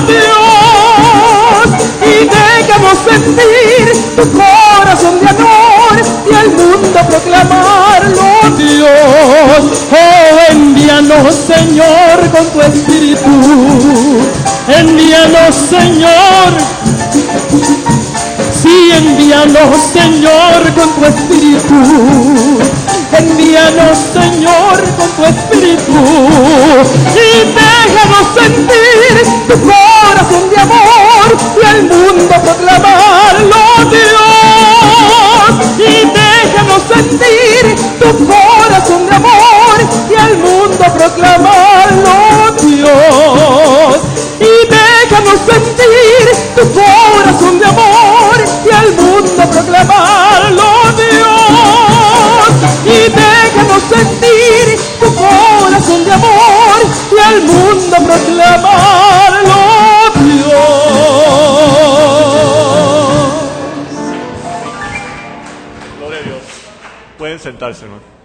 Dios, y déjanos sentir tu corazón de amor y al mundo proclamarlo, Dios. Oh, envíanos, Señor, con tu Espíritu. Envíanos, Señor. Sí, envíanos, Señor, con tu Espíritu. Envíanos, Señor, con tu Espíritu. Y déjanos sentir tu corazón de amor y al mundo proclamarlo, Dios. Y déjanos sentir tu corazón de amor y al mundo proclamarlo, Dios. Y déjanos sentir tu corazón de amor y al mundo proclamarlo, Dios. Y déjanos sentir tu corazón de amor y al mundo proclamarlo, Dios. Gloria a Dios. Pueden sentarse, hermano.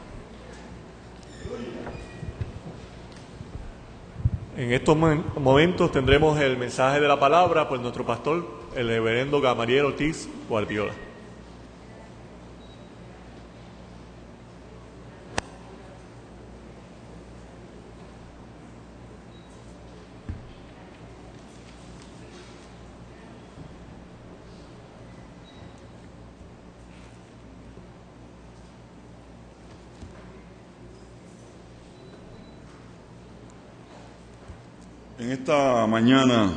En estos momentos tendremos el mensaje de la palabra por nuestro pastor, el reverendo Gamaliel Ortiz Guardiola. En esta mañana,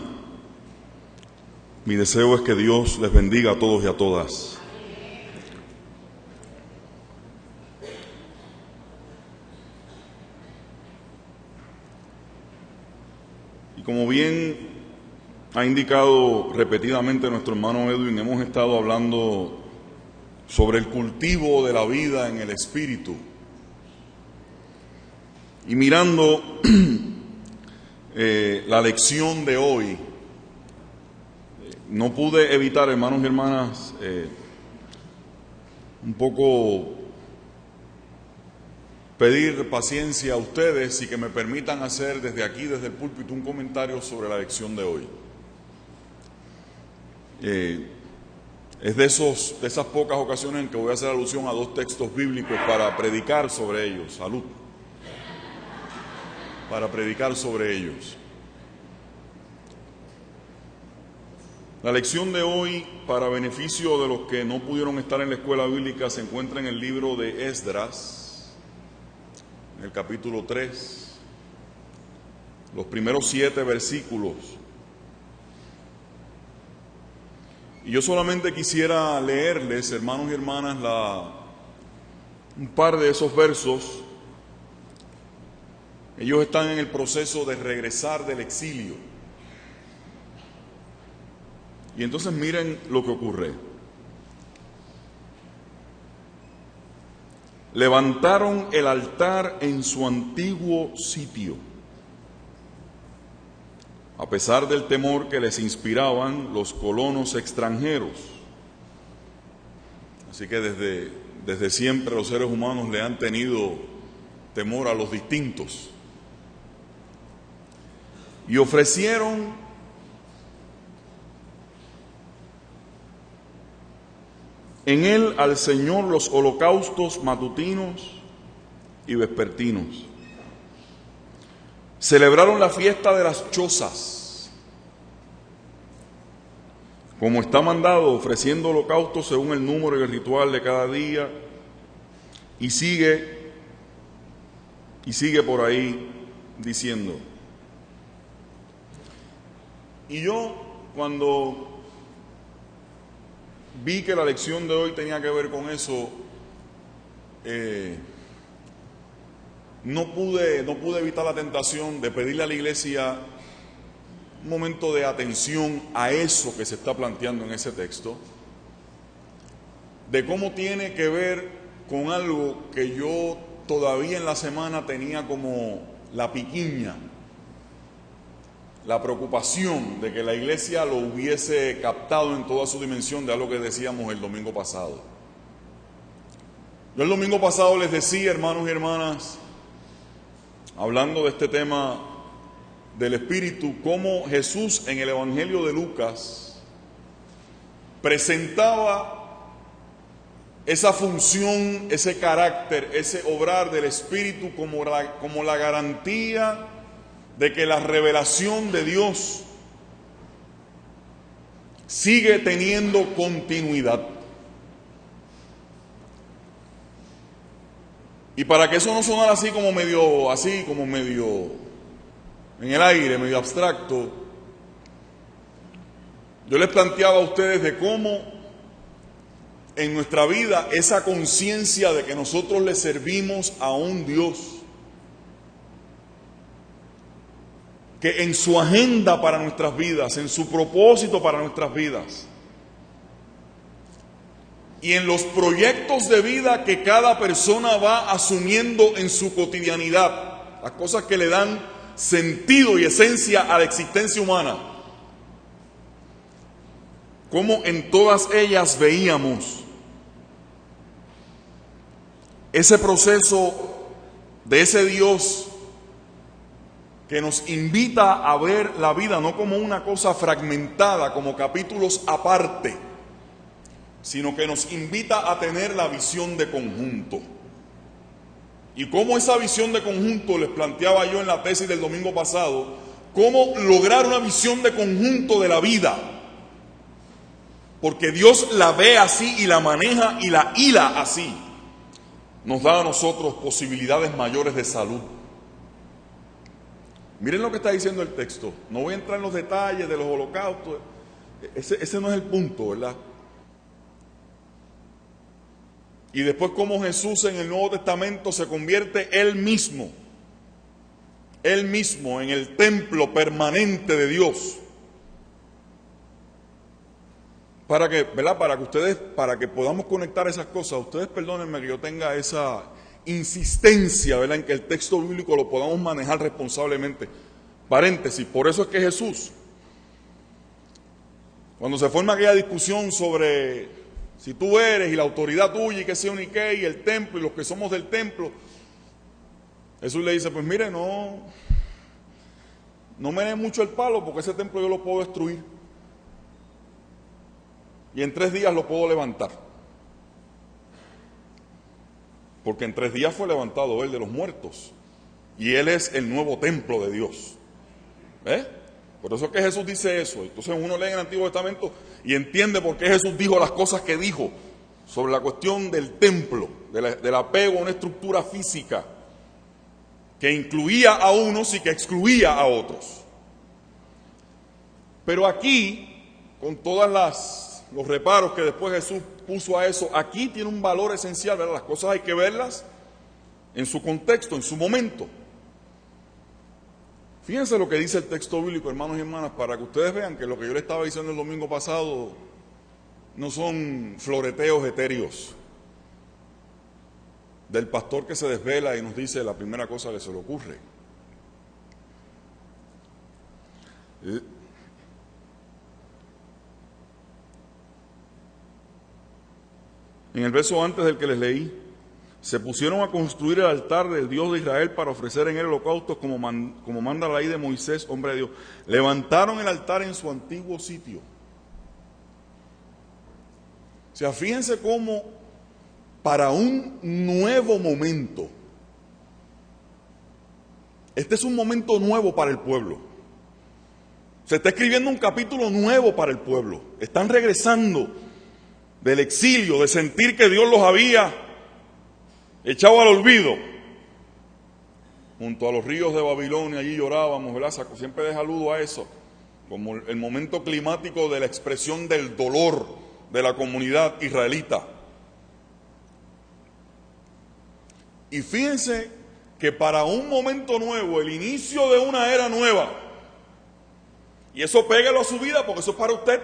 mi deseo es que Dios les bendiga a todos y a todas. Y como bien ha indicado repetidamente nuestro hermano Edwin, hemos estado hablando sobre el cultivo de la vida en el Espíritu. Y mirando la lección de hoy, no pude evitar, hermanos y hermanas, un poco pedir paciencia a ustedes y que me permitan hacer desde aquí, desde el púlpito, un comentario sobre la lección de hoy. Es de esas pocas ocasiones en que voy a hacer alusión a dos textos bíblicos para predicar sobre ellos. Salud. Para predicar sobre ellos. La lección de hoy, para beneficio de los que no pudieron estar en la escuela bíblica, se encuentra en el libro de Esdras, en el capítulo 3, los primeros 7 versículos. Y yo solamente quisiera leerles, hermanos y hermanas, un par de esos versos. Ellos están en el proceso de regresar del exilio. Y entonces miren lo que ocurre. Levantaron el altar en su antiguo sitio, a pesar del temor que les inspiraban los colonos extranjeros. Así que desde siempre los seres humanos le han tenido temor a los distintos. Y ofrecieron en él al Señor los holocaustos matutinos y vespertinos. Celebraron la fiesta de las chozas, como está mandado, ofreciendo holocaustos según el número y el ritual de cada día. Y sigue por ahí diciendo. Y yo, cuando vi que la lección de hoy tenía que ver con eso, no pude evitar la tentación de pedirle a la iglesia un momento de atención a eso que se está planteando en ese texto, de cómo tiene que ver con algo que yo todavía en la semana tenía como la piquiña, la preocupación de que la iglesia lo hubiese captado en toda su dimensión de algo que decíamos el domingo pasado. Yo el domingo pasado les decía, hermanos y hermanas, hablando de este tema del Espíritu, cómo Jesús en el Evangelio de Lucas presentaba esa función, ese carácter, ese obrar del Espíritu como la garantía de que la revelación de Dios sigue teniendo continuidad. Y para que eso no sonara así como medio en el aire, medio abstracto, yo les planteaba a ustedes de cómo en nuestra vida esa conciencia de que nosotros le servimos a un Dios que en su agenda para nuestras vidas, en su propósito para nuestras vidas y en los proyectos de vida que cada persona va asumiendo en su cotidianidad, las cosas que le dan sentido y esencia a la existencia humana, como en todas ellas veíamos ese proceso de ese Dios que nos invita a ver la vida no como una cosa fragmentada, como capítulos aparte, sino que nos invita a tener la visión de conjunto. Y cómo esa visión de conjunto, les planteaba yo en la tesis del domingo pasado, cómo lograr una visión de conjunto de la vida, porque Dios la ve así y la maneja y la hila así, nos da a nosotros posibilidades mayores de salud. Miren lo que está diciendo el texto. No voy a entrar en los detalles de los holocaustos. Ese no es el punto, ¿verdad? Y después cómo Jesús en el Nuevo Testamento se convierte Él mismo en el templo permanente de Dios. Para que, ¿verdad? Para que podamos conectar esas cosas. Ustedes perdónenme que yo tenga esa insistencia, ¿verdad?, en que el texto bíblico lo podamos manejar responsablemente. Paréntesis, por eso es que Jesús, cuando se forma aquella discusión sobre si tú eres y la autoridad tuya y qué sé yo ni qué, y el templo y los que somos del templo, Jesús le dice, pues mire, no me dé mucho el palo porque ese templo yo lo puedo destruir y en 3 días lo puedo levantar. Porque en 3 días fue levantado Él de los muertos. Y Él es el nuevo templo de Dios. Por eso es que Jesús dice eso. Entonces uno lee en el Antiguo Testamento y entiende por qué Jesús dijo las cosas que dijo sobre la cuestión del templo, del apego a una estructura física que incluía a unos y que excluía a otros. Pero aquí, con todos los reparos que después Jesús puso a eso, aquí tiene un valor esencial, ¿verdad? Las cosas hay que verlas en su contexto, en su momento. Fíjense lo que dice el texto bíblico, hermanos y hermanas, para que ustedes vean que lo que yo les estaba diciendo el domingo pasado no son floreteos etéreos del pastor que se desvela y nos dice la primera cosa que se le ocurre. En el verso antes del que les leí, se pusieron a construir el altar del Dios de Israel para ofrecer en él holocaustos como manda la ley de Moisés, hombre de Dios. Levantaron el altar en su antiguo sitio. O sea, fíjense cómo para un nuevo momento, este es un momento nuevo para el pueblo. Se está escribiendo un capítulo nuevo para el pueblo. Están regresando del exilio, de sentir que Dios los había echado al olvido. Junto a los ríos de Babilonia, allí llorábamos, ¿verdad? Siempre deja aludo a eso, como el momento climático de la expresión del dolor de la comunidad israelita. Y fíjense que para un momento nuevo, el inicio de una era nueva, y eso pégalo a su vida porque eso es para usted,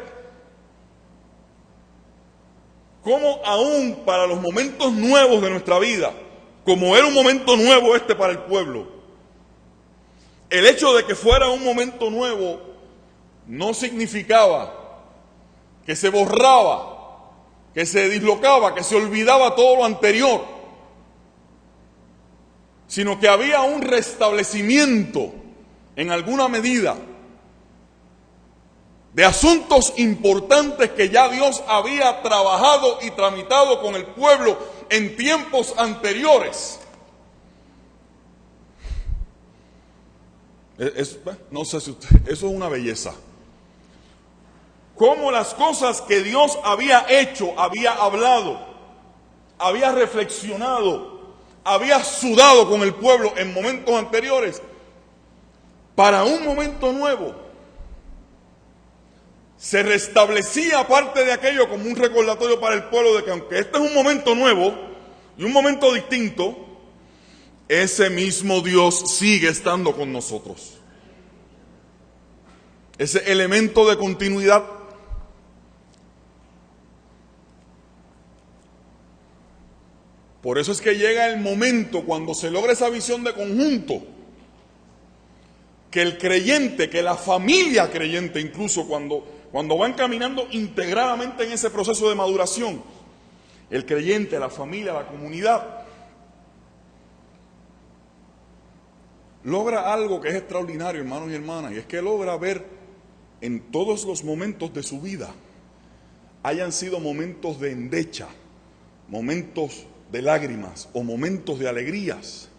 como aún para los momentos nuevos de nuestra vida, como era un momento nuevo este para el pueblo, el hecho de que fuera un momento nuevo no significaba que se borraba, que se dislocaba, que se olvidaba todo lo anterior, sino que había un restablecimiento en alguna medida, de asuntos importantes que ya Dios había trabajado y tramitado con el pueblo en tiempos anteriores. No sé si usted, eso es una belleza. Cómo las cosas que Dios había hecho, había hablado, había reflexionado, había sudado con el pueblo en momentos anteriores, para un momento nuevo, se restablecía parte de aquello como un recordatorio para el pueblo de que aunque este es un momento nuevo y un momento distinto, ese mismo Dios sigue estando con nosotros. Ese elemento de continuidad. Por eso es que llega el momento cuando se logra esa visión de conjunto, que el creyente, que la familia creyente, incluso cuando van caminando integradamente en ese proceso de maduración, el creyente, la familia, la comunidad, logra algo que es extraordinario, hermanos y hermanas, y es que logra ver en todos los momentos de su vida, hayan sido momentos de endecha, momentos de lágrimas o momentos de alegrías,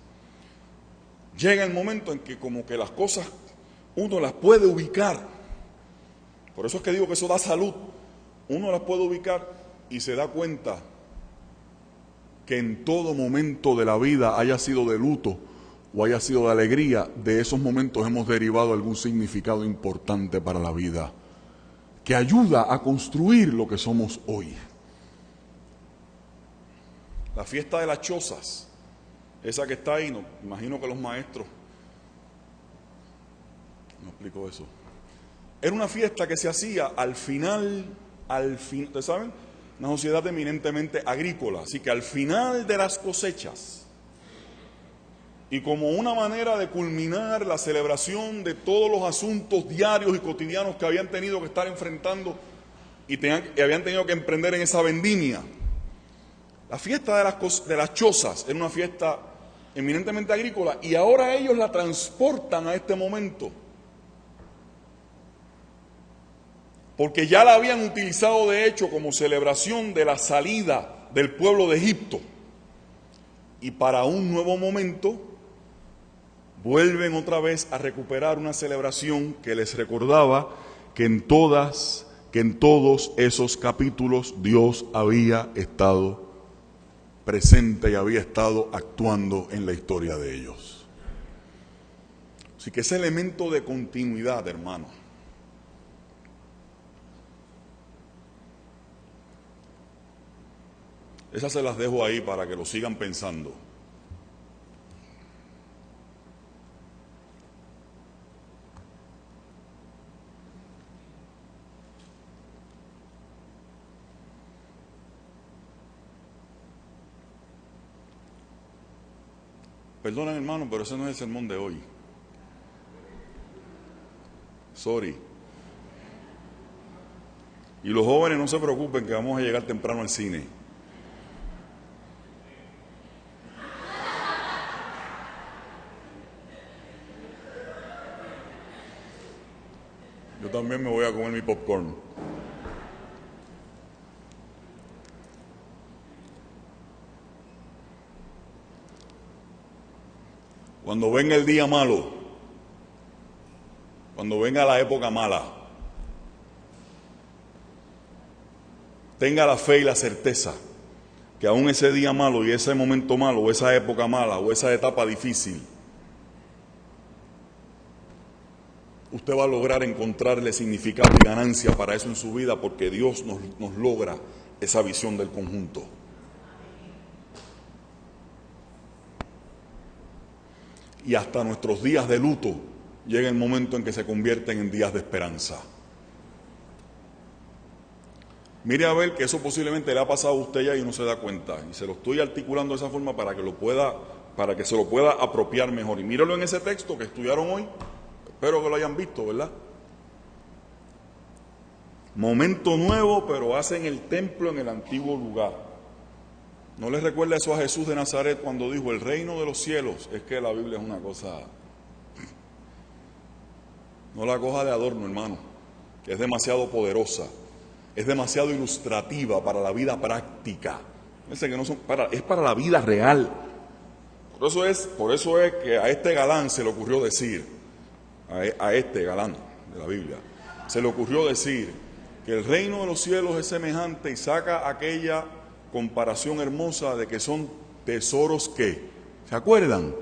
llega el momento en que como que las cosas uno las puede ubicar. Por eso es que digo que eso da salud. Uno las puede ubicar y se da cuenta que en todo momento de la vida, haya sido de luto o haya sido de alegría, de esos momentos hemos derivado algún significado importante para la vida, que ayuda a construir lo que somos hoy. La fiesta de las chozas, esa que está ahí, no, imagino que los maestros, no explico eso, era una fiesta que se hacía al final, ¿ustedes saben? Una sociedad eminentemente agrícola, así que al final de las cosechas, y como una manera de culminar la celebración de todos los asuntos diarios y cotidianos que habían tenido que estar enfrentando y habían tenido que emprender en esa vendimia. La fiesta de las chozas era una fiesta eminentemente agrícola y ahora ellos la transportan a este momento, porque ya la habían utilizado de hecho como celebración de la salida del pueblo de Egipto, y para un nuevo momento vuelven otra vez a recuperar una celebración que les recordaba que en todos esos capítulos Dios había estado presente y había estado actuando en la historia de ellos. Así que ese elemento de continuidad, hermano, esas se las dejo ahí para que lo sigan pensando. Perdonen, hermano, pero ese no es el sermón de hoy. Sorry. Y los jóvenes no se preocupen que vamos a llegar temprano al cine. Yo también me voy a comer mi popcorn. Cuando venga el día malo, cuando venga la época mala, tenga la fe y la certeza que aún ese día malo y ese momento malo, o esa época mala, o esa etapa difícil, usted va a lograr encontrarle significado y ganancia para eso en su vida, porque Dios nos logra esa visión del conjunto. Y hasta nuestros días de luto llega el momento en que se convierten en días de esperanza. Mire a ver que eso posiblemente le ha pasado a usted ya y no se da cuenta. Y se lo estoy articulando de esa forma para que se lo pueda apropiar mejor. Y míralo en ese texto que estudiaron hoy. Espero que lo hayan visto, ¿verdad? Momento nuevo, pero hacen el templo en el antiguo lugar. ¿No les recuerda eso a Jesús de Nazaret cuando dijo, el reino de los cielos? Es que la Biblia es una cosa No la coja de adorno, hermano, que es demasiado poderosa, es demasiado ilustrativa para la vida práctica. Fíjense que no son es para la vida real. Por eso es que a este galán se le ocurrió decir, a este galán de la Biblia, se le ocurrió decir que el reino de los cielos es semejante, y saca aquella comparación hermosa de que son tesoros que, ¿se acuerdan?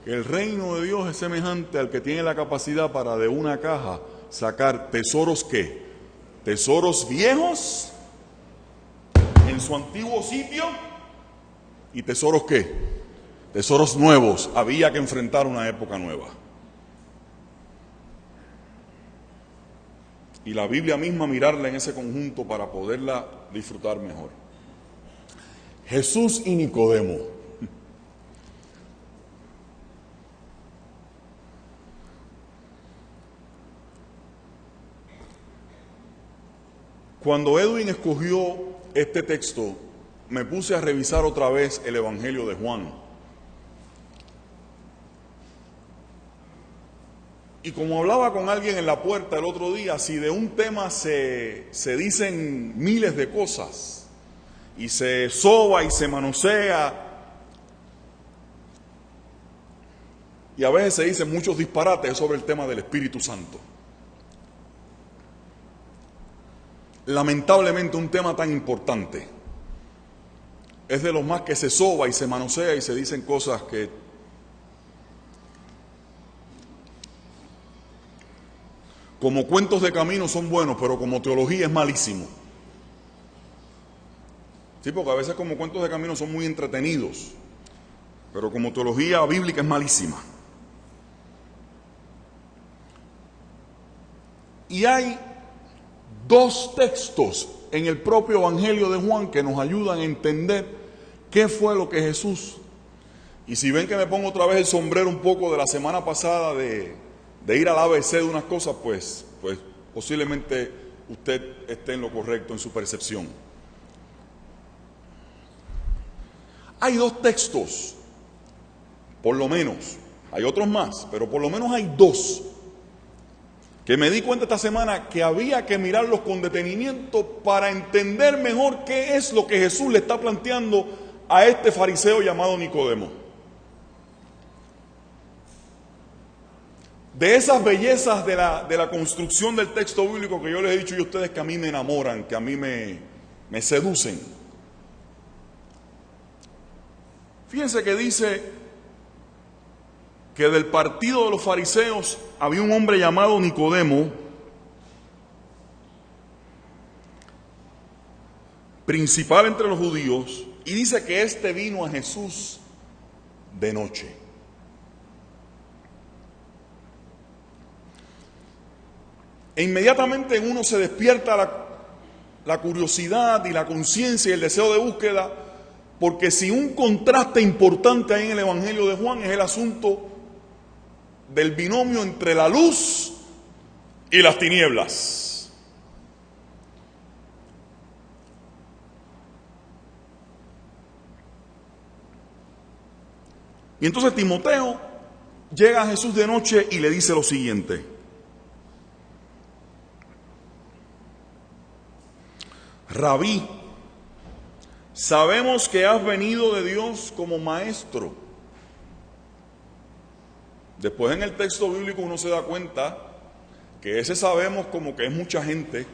Que el reino de Dios es semejante al que tiene la capacidad para de una caja sacar tesoros que, tesoros viejos en su antiguo sitio, y tesoros que, tesoros nuevos. Había que enfrentar una época nueva. Y la Biblia misma mirarla en ese conjunto para poderla disfrutar mejor. Jesús y Nicodemo. Cuando Edwin escogió este texto, me puse a revisar otra vez el Evangelio de Juan. Y como hablaba con alguien en la puerta el otro día, si de un tema se dicen miles de cosas, y se soba y se manosea, y a veces se dicen muchos disparates sobre el tema del Espíritu Santo. Lamentablemente un tema tan importante es de los más que se soba y se manosea y se dicen cosas que como cuentos de camino son buenos, pero como teología es malísimo. Sí, porque a veces como cuentos de camino son muy entretenidos, pero como teología bíblica es malísima. Y hay dos textos en el propio Evangelio de Juan que nos ayudan a entender qué fue lo que Jesús. Y si ven que me pongo otra vez el sombrero un poco de la semana pasada de ir al ABC de unas cosas, pues posiblemente usted esté en lo correcto en su percepción. Hay dos textos, por lo menos, hay otros más, pero por lo menos hay dos, que me di cuenta esta semana que había que mirarlos con detenimiento para entender mejor qué es lo que Jesús le está planteando a este fariseo llamado Nicodemo. De esas bellezas de la construcción del texto bíblico que yo les he dicho a ustedes que a mí me enamoran, que a mí me seducen. Fíjense que dice que del partido de los fariseos había un hombre llamado Nicodemo, principal entre los judíos, y dice que éste vino a Jesús de noche. E inmediatamente en uno se despierta la curiosidad y la conciencia y el deseo de búsqueda, porque si un contraste importante hay en el Evangelio de Juan es el asunto del binomio entre la luz y las tinieblas. Y entonces Timoteo llega a Jesús de noche y le dice lo siguiente: Rabí, sabemos que has venido de Dios como maestro. Después en el texto bíblico uno se da cuenta que ese sabemos como que es mucha gente.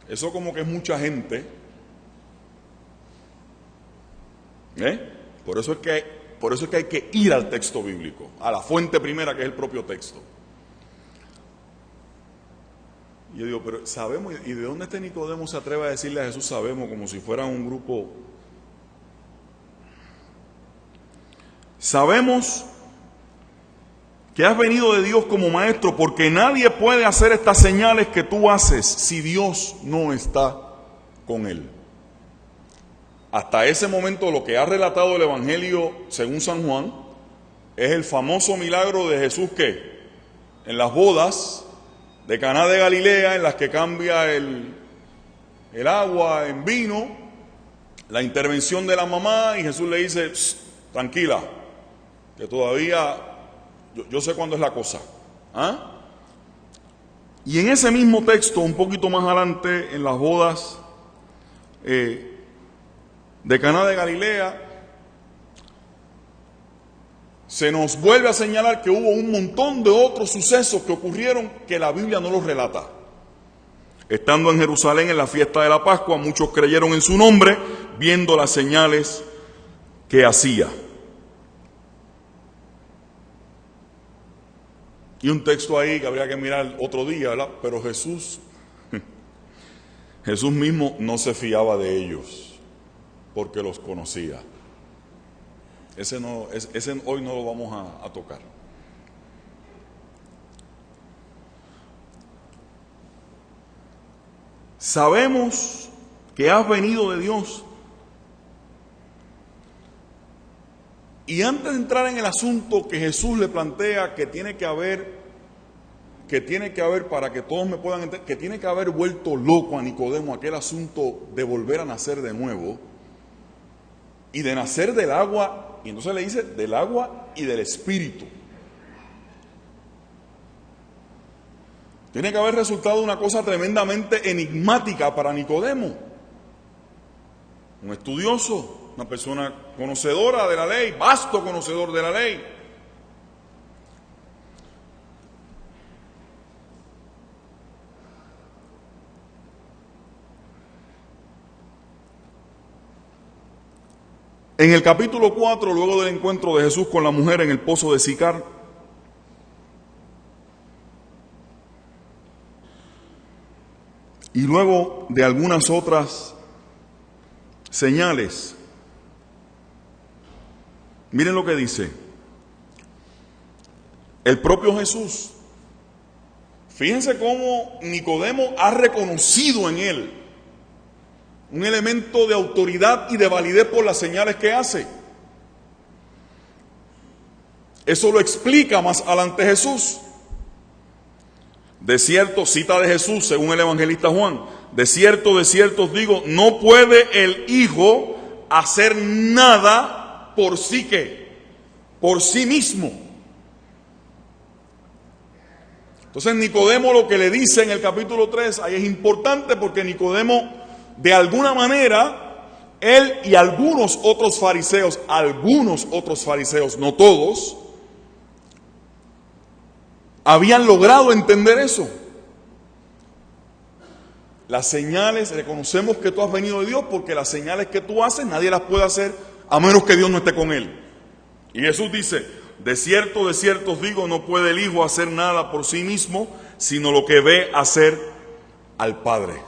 Eso como que es mucha gente. Por eso es que hay que ir al texto bíblico, a la fuente primera que es el propio texto. Y yo digo, pero sabemos, ¿y de dónde este Nicodemo se atreve a decirle a Jesús sabemos como si fuera un grupo? Sabemos que has venido de Dios como maestro, porque nadie puede hacer estas señales que tú haces si Dios no está con él. Hasta ese momento lo que ha relatado el Evangelio según San Juan es el famoso milagro de Jesús que en las bodas de Caná de Galilea, en las que cambia el agua en vino, la intervención de la mamá, y Jesús le dice, tranquila, que todavía, yo sé cuándo es la cosa. ¿Ah? Y en ese mismo texto, un poquito más adelante, en las bodas de Caná de Galilea, se nos vuelve a señalar que hubo un montón de otros sucesos que ocurrieron que la Biblia no los relata. Estando en Jerusalén en la fiesta de la Pascua, muchos creyeron en su nombre, viendo las señales que hacía. Y un texto ahí que habría que mirar otro día, ¿verdad? Pero Jesús mismo no se fiaba de ellos, porque los conocía. Ese hoy no lo vamos a tocar. Sabemos que has venido de Dios. Y antes de entrar en el asunto que Jesús le plantea que tiene que haber para que todos me puedan entender, que tiene que haber vuelto loco a Nicodemo aquel asunto de volver a nacer de nuevo y de nacer del agua, y entonces le dice del agua y del Espíritu. Tiene que haber resultado una cosa tremendamente enigmática para Nicodemo, un estudioso, una persona conocedora de la ley, vasto conocedor de la ley. En el capítulo 4, luego del encuentro de Jesús con la mujer en el pozo de Sicar, y luego de algunas otras señales, miren lo que dice el propio Jesús. Fíjense cómo Nicodemo ha reconocido en él un elemento de autoridad y de validez por las señales que hace. Eso lo explica más adelante Jesús. De cierto, cita de Jesús según el evangelista Juan, de cierto os digo, no puede el Hijo hacer nada por sí por sí mismo. Entonces Nicodemo lo que le dice en el capítulo 3 ahí es importante, porque Nicodemo de alguna manera, él y algunos otros fariseos, no todos, habían logrado entender eso. Las señales, reconocemos que tú has venido de Dios, porque las señales que tú haces nadie las puede hacer a menos que Dios no esté con él. Y Jesús dice, de cierto os digo, no puede el Hijo hacer nada por sí mismo, sino lo que ve hacer al Padre.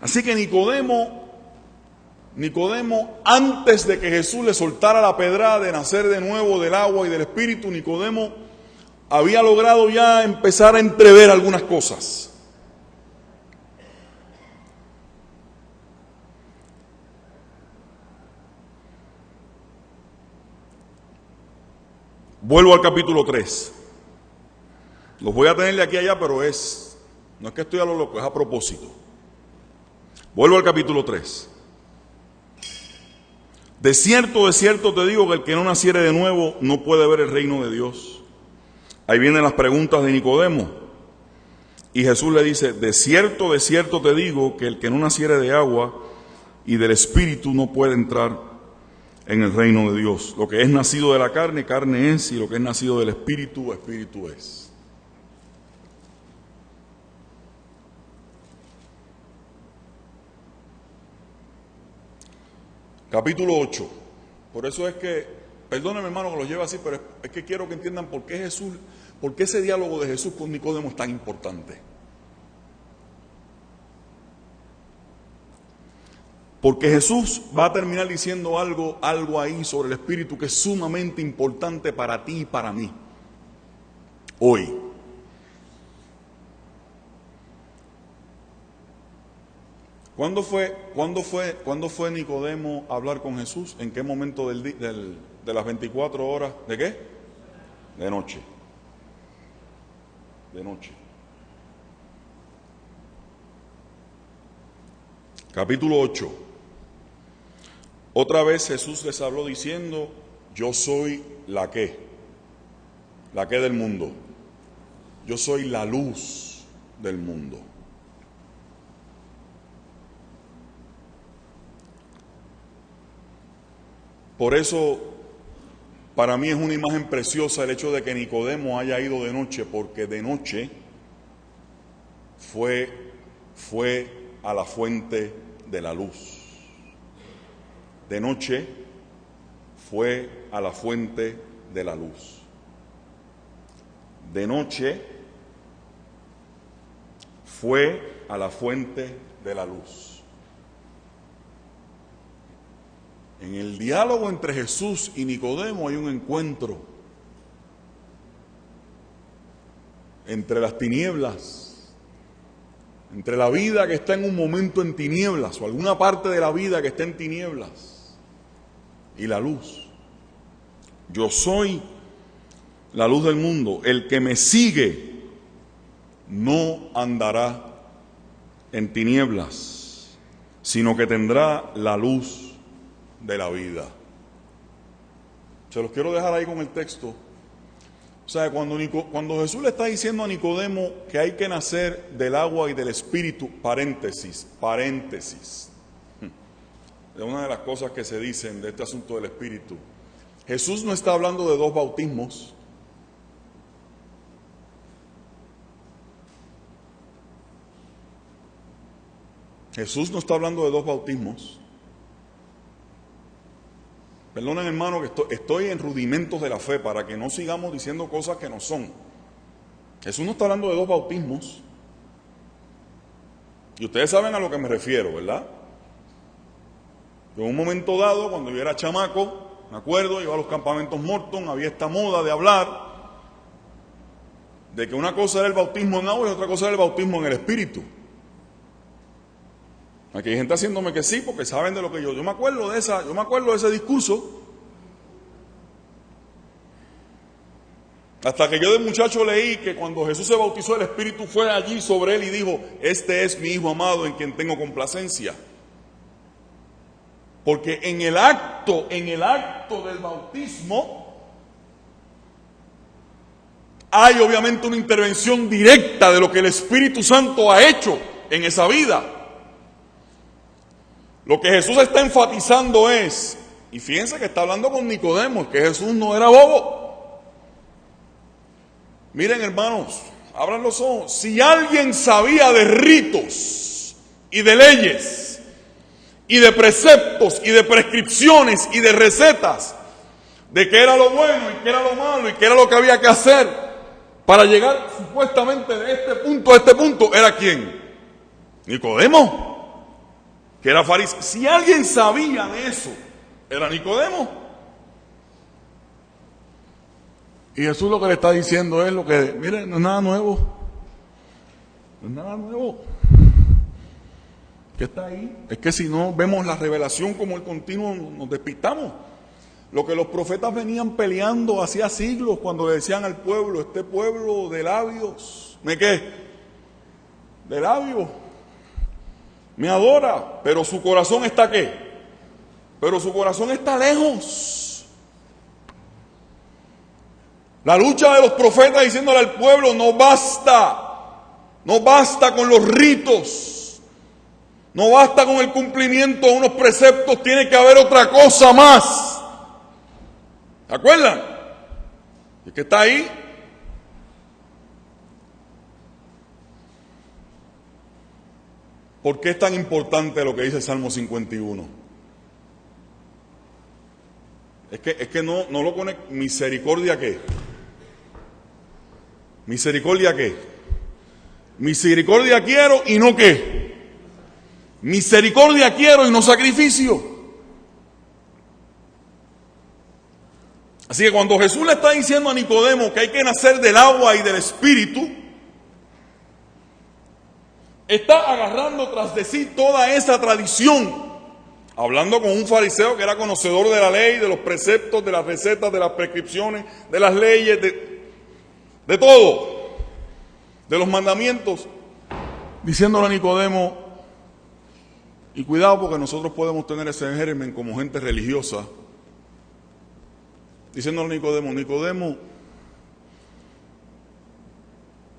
Así que Nicodemo, antes de que Jesús le soltara la pedrada de nacer de nuevo del agua y del Espíritu, Nicodemo había logrado ya empezar a entrever algunas cosas. Vuelvo al capítulo 3. Los voy a tener de aquí a allá, pero no es que estoy a lo loco, es a propósito. Vuelvo al capítulo 3. De cierto te digo que el que no naciere de nuevo no puede ver el reino de Dios. Ahí vienen las preguntas de Nicodemo. Y Jesús le dice, de cierto te digo que el que no naciere de agua y del Espíritu no puede entrar en el reino de Dios. Lo que es nacido de la carne, carne es, y lo que es nacido del Espíritu, Espíritu es. Capítulo 8. Por eso es que, perdónenme hermano que los lleve así, pero es que quiero que entiendan por qué ese diálogo de Jesús con Nicodemo es tan importante. Porque Jesús va a terminar diciendo algo ahí sobre el Espíritu que es sumamente importante para ti y para mí. Hoy. ¿Cuándo fue Nicodemo a hablar con Jesús? ¿En qué momento de las 24 horas? ¿De qué? De noche. De noche. Capítulo 8. Otra vez Jesús les habló diciendo: yo soy la que del mundo. Yo soy la luz del mundo. Por eso, para mí es una imagen preciosa el hecho de que Nicodemo haya ido de noche, porque de noche fue a la fuente de la luz. De noche fue a la fuente de la luz. De noche fue a la fuente de la luz. En el diálogo entre Jesús y Nicodemo hay un encuentro entre las tinieblas, entre la vida que está en un momento en tinieblas, o alguna parte de la vida que está en tinieblas, y la luz. Yo soy la luz del mundo. El que me sigue no andará en tinieblas, sino que tendrá la luz de la vida. Se los quiero dejar ahí con el texto. O sea, cuando Jesús le está diciendo a Nicodemo que hay que nacer del agua y del espíritu, paréntesis, de una de las cosas que se dicen de este asunto del espíritu, Jesús no está hablando de dos bautismos. Jesús no está hablando de dos bautismos. Perdonen, hermano, que estoy en rudimentos de la fe para que no sigamos diciendo cosas que no son. Jesús no está hablando de dos bautismos. Y ustedes saben a lo que me refiero, ¿verdad? En un momento dado, cuando yo era chamaco, me acuerdo, iba a los campamentos Morton, había esta moda de hablar de que una cosa era el bautismo en agua y otra cosa era el bautismo en el espíritu. Aquí hay gente haciéndome que sí, porque saben de lo que yo me acuerdo de ese discurso. Hasta que yo de muchacho leí que cuando Jesús se bautizó, el Espíritu fue allí sobre él y dijo: este es mi Hijo amado en quien tengo complacencia. Porque en el acto del bautismo hay obviamente una intervención directa de lo que el Espíritu Santo ha hecho en esa vida. Lo que Jesús está enfatizando es, y fíjense que está hablando con Nicodemo, que Jesús no era bobo. Miren, hermanos, abran los ojos. Si alguien sabía de ritos y de leyes y de preceptos y de prescripciones y de recetas, de qué era lo bueno y qué era lo malo y qué era lo que había que hacer para llegar supuestamente de este punto a este punto, ¿era quién? Nicodemo, que era fariseo. Si alguien sabía de eso, era Nicodemo. Y Jesús lo que le está diciendo es lo que, miren, no es nada nuevo. No es nada nuevo. ¿Qué está ahí? Es que si no vemos la revelación como el continuo, nos despistamos. Lo que los profetas venían peleando hacía siglos cuando le decían al pueblo: este pueblo de labios, ¿me qué? De labios. Me adora, pero su corazón está ¿qué? Pero su corazón está lejos. La lucha de los profetas diciéndole al pueblo: no basta con los ritos, no basta con el cumplimiento de unos preceptos, tiene que haber otra cosa más. ¿Se acuerdan? ¿Y qué está ahí? ¿Por qué es tan importante lo que dice el Salmo 51? Es que no lo pone. ¿Misericordia qué? ¿Misericordia qué? Misericordia quiero y no qué. Misericordia quiero y no sacrificio. Así que cuando Jesús le está diciendo a Nicodemo que hay que nacer del agua y del espíritu, está agarrando tras de sí toda esa tradición, hablando con un fariseo que era conocedor de la ley, de los preceptos, de las recetas, de las prescripciones, de las leyes, de todo, de los mandamientos, diciéndole a Nicodemo: Y cuidado, porque nosotros podemos tener ese germen como gente religiosa, diciéndole a Nicodemo: Nicodemo,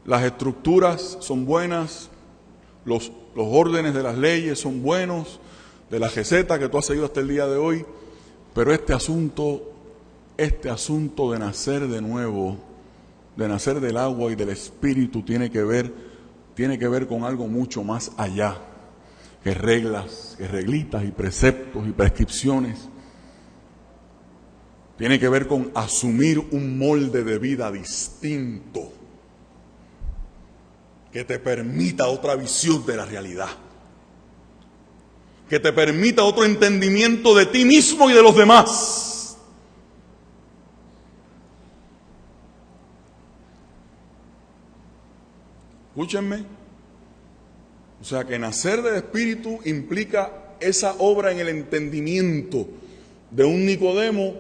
las estructuras son buenas, los órdenes de las leyes son buenos, de la receta que tú has seguido hasta el día de hoy, pero este asunto de nacer de nuevo, de nacer del agua y del Espíritu, tiene que ver con algo mucho más allá que reglas, que reglitas y preceptos y prescripciones. Tiene que ver con asumir un molde de vida distinto que te permita otra visión de la realidad, que te permita otro entendimiento de ti mismo y de los demás. Escúchenme. O sea que nacer del Espíritu implica esa obra en el entendimiento de un Nicodemo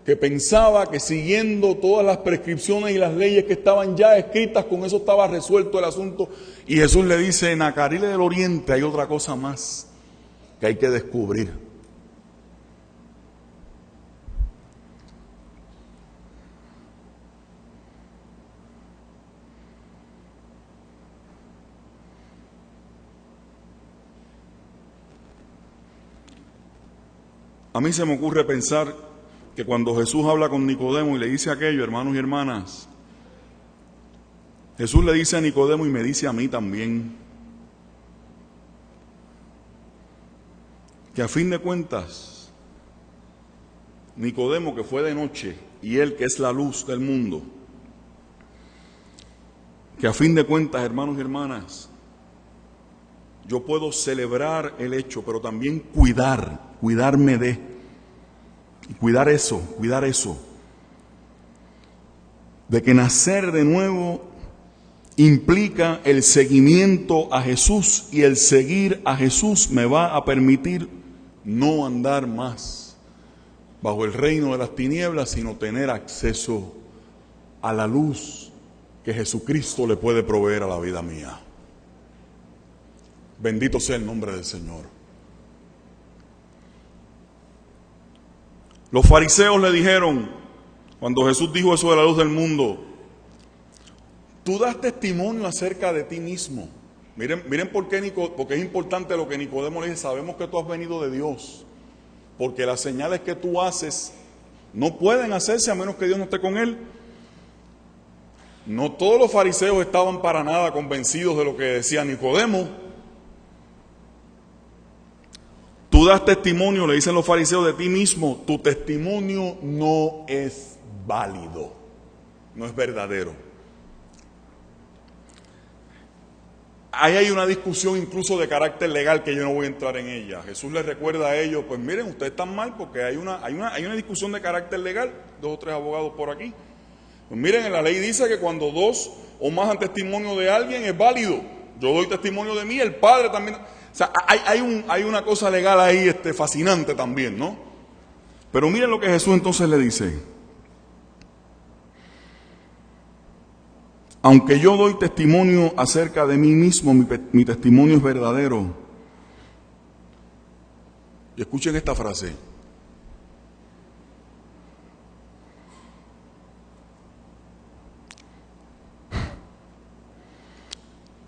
que pensaba que siguiendo todas las prescripciones y las leyes que estaban ya escritas, con eso estaba resuelto el asunto. Y Jesús le dice: en Acariles del Oriente hay otra cosa más que hay que descubrir. A mí se me ocurre pensar que cuando Jesús habla con Nicodemo y le dice aquello, hermanos y hermanas, Jesús le dice a Nicodemo y me dice a mí también, que a fin de cuentas, Nicodemo, que fue de noche, y él, que es la luz del mundo, que a fin de cuentas, hermanos y hermanas, yo puedo celebrar el hecho, pero también cuidarme de, y cuidar eso, de que nacer de nuevo implica el seguimiento a Jesús, y el seguir a Jesús me va a permitir no andar más bajo el reino de las tinieblas, sino tener acceso a la luz que Jesucristo le puede proveer a la vida mía. Bendito sea el nombre del Señor. Los fariseos le dijeron, cuando Jesús dijo eso de la luz del mundo: tú das testimonio acerca de ti mismo. Miren porque es importante lo que Nicodemo le dice: sabemos que tú has venido de Dios, porque las señales que tú haces no pueden hacerse a menos que Dios no esté con él. No todos los fariseos estaban para nada convencidos de lo que decía Nicodemo. Tú das testimonio, le dicen los fariseos, de ti mismo. Tu testimonio no es válido, no es verdadero. Ahí hay una discusión incluso de carácter legal que yo no voy a entrar en ella. Jesús les recuerda a ellos: pues miren, ustedes están mal porque hay una discusión de carácter legal, 2 o 3 abogados por aquí. Pues miren, en la ley dice que cuando 2 o más dan testimonio de alguien es válido. Yo doy testimonio de mí, el Padre también. O sea, hay una cosa legal ahí fascinante también, ¿no? Pero miren lo que Jesús entonces le dice: aunque yo doy testimonio acerca de mí mismo, mi testimonio es verdadero. Y escuchen esta frase: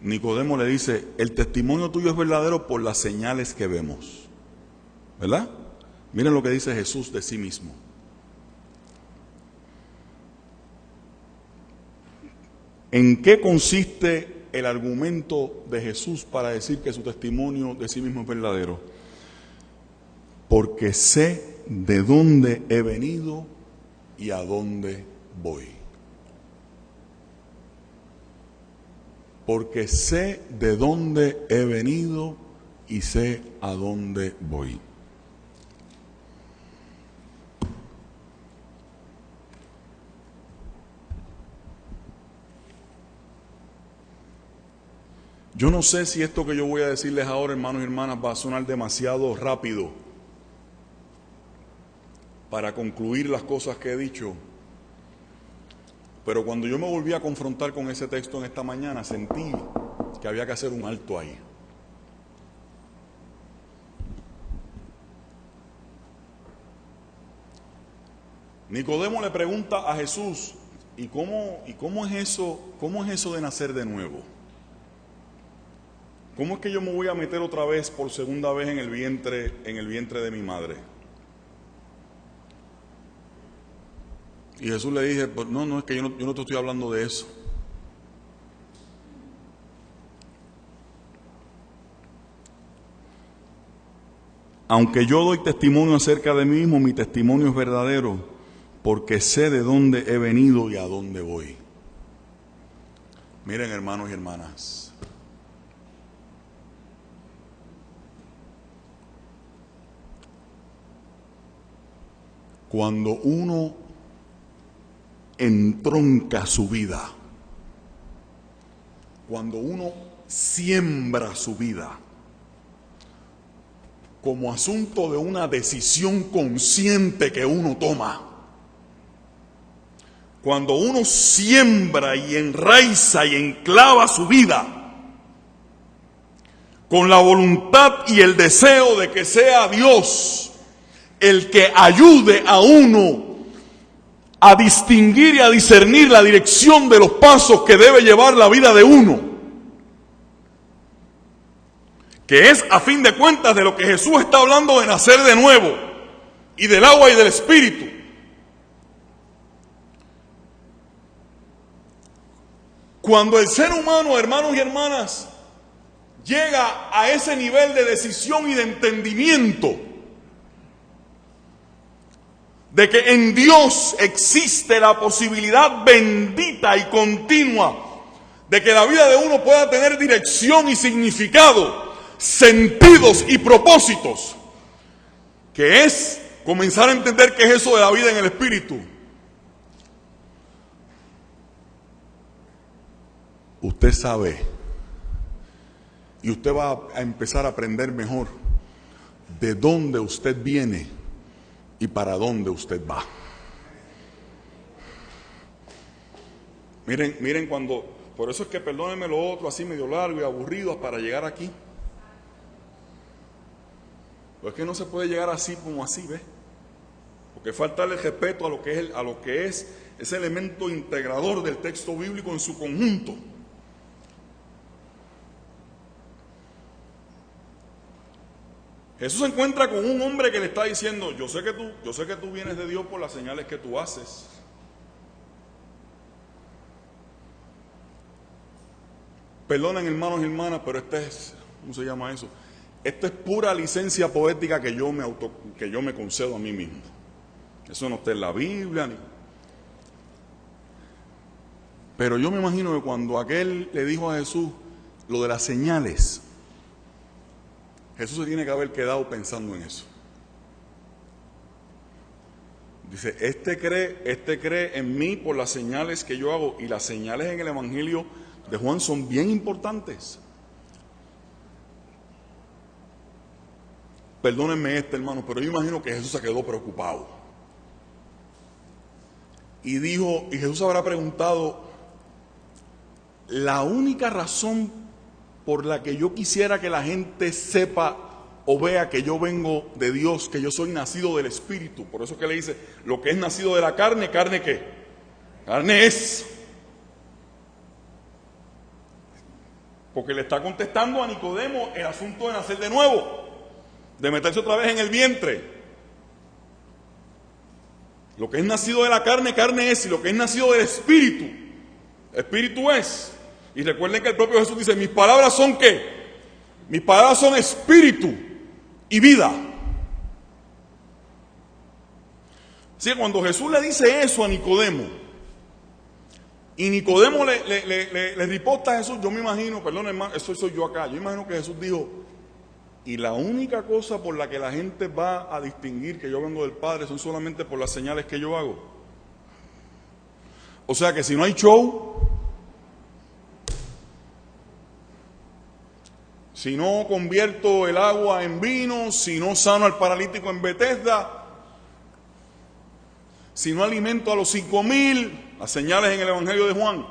Nicodemo le dice: el testimonio tuyo es verdadero por las señales que vemos. ¿Verdad? Miren lo que dice Jesús de sí mismo. ¿En qué consiste el argumento de Jesús para decir que su testimonio de sí mismo es verdadero? Porque sé de dónde he venido y a dónde voy. Porque sé de dónde he venido y sé a dónde voy. Yo no sé si esto que yo voy a decirles ahora, hermanos y hermanas, va a sonar demasiado rápido para concluir las cosas que he dicho. Pero cuando yo me volví a confrontar con ese texto en esta mañana, sentí que había que hacer un alto ahí. Nicodemo le pregunta a Jesús, ¿y cómo es eso? ¿Cómo es eso de nacer de nuevo? ¿Cómo es que yo me voy a meter otra vez por segunda vez en el vientre de mi madre? Y Jesús le dice, pues no, es que yo no te estoy hablando de eso. Aunque yo doy testimonio acerca de mí mismo, mi testimonio es verdadero, porque sé de dónde he venido y a dónde voy. Miren, hermanos y hermanas, cuando uno entronca su vida, cuando uno siembra su vida como asunto de una decisión consciente que uno toma, cuando uno siembra y enraiza y enclava su vida con la voluntad y el deseo de que sea Dios el que ayude a uno a distinguir y a discernir la dirección de los pasos que debe llevar la vida de uno, que es a fin de cuentas de lo que Jesús está hablando, de nacer de nuevo y del agua y del Espíritu. Cuando el ser humano, hermanos y hermanas, llega a ese nivel de decisión y de entendimiento de que en Dios existe la posibilidad bendita y continua de que la vida de uno pueda tener dirección y significado, sentidos y propósitos, que es comenzar a entender qué es eso de la vida en el Espíritu. Usted sabe, y usted va a empezar a aprender mejor de dónde usted viene y para dónde usted va. Miren cuando, por eso es que perdónenme lo otro así medio largo y aburrido para llegar aquí. Pero es que no se puede llegar así como así, ¿ves? Porque faltarle respeto a lo que es ese elemento integrador del texto bíblico en su conjunto. Jesús se encuentra con un hombre que le está diciendo, yo sé que tú vienes de Dios por las señales que tú haces. Perdonen, hermanos y hermanas, pero ¿cómo se llama eso? Esto es pura licencia poética que yo me concedo a mí mismo. Eso no está en la Biblia. Pero yo me imagino que cuando aquel le dijo a Jesús lo de las señales, Jesús se tiene que haber quedado pensando en eso. Dice, este cree en mí por las señales que yo hago, y las señales en el Evangelio de Juan son bien importantes. Perdónenme hermano, pero yo imagino que Jesús se quedó preocupado. Y Jesús habrá preguntado, la única razón por la que yo quisiera que la gente sepa o vea que yo vengo de Dios, que yo soy nacido del Espíritu, por eso que le dice, lo que es nacido de la carne, ¿carne qué? Carne es. Porque le está contestando a Nicodemo el asunto de nacer de nuevo, de meterse otra vez en el vientre. Lo que es nacido de la carne, carne es, y lo que es nacido del Espíritu, Espíritu es. Y recuerden que el propio Jesús dice, mis palabras son ¿qué? Mis palabras son espíritu y vida. Así que cuando Jesús le dice eso a Nicodemo, y Nicodemo le riposta a Jesús, yo me imagino, perdón hermano, eso soy yo acá, yo imagino que Jesús dijo, y la única cosa por la que la gente va a distinguir que yo vengo del Padre son solamente por las señales que yo hago. O sea que si no hay show, si no convierto el agua en vino, si no sano al paralítico en Betesda, si no alimento a los 5,000, las señales en el Evangelio de Juan,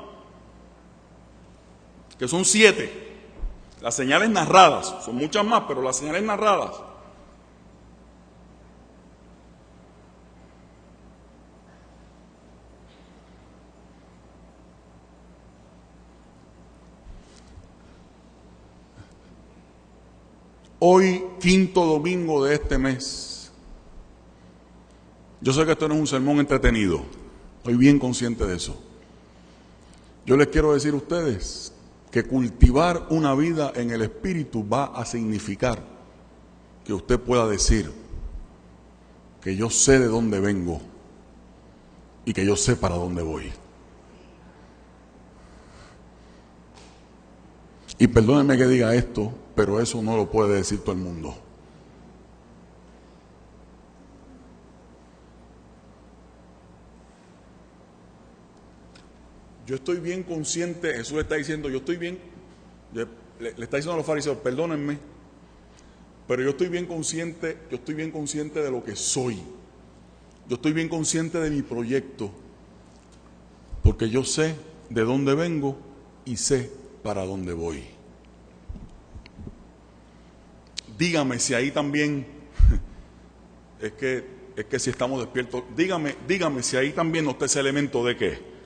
que son 7, las señales narradas, son muchas más, pero las señales narradas. Hoy, 5º domingo de este mes. Yo sé que esto no es un sermón entretenido. Estoy bien consciente de eso. Yo les quiero decir a ustedes que cultivar una vida en el Espíritu va a significar que usted pueda decir que yo sé de dónde vengo y que yo sé para dónde voy. Y perdónenme que diga esto, pero eso no lo puede decir todo el mundo. Yo estoy bien consciente, Jesús le está diciendo, le está diciendo a los fariseos, perdónenme, pero yo estoy bien consciente de lo que soy. Yo estoy bien consciente de mi proyecto, porque yo sé de dónde vengo y sé para dónde voy. Dígame si ahí también, es que si estamos despiertos, dígame si ahí también no está ese elemento de ¿qué?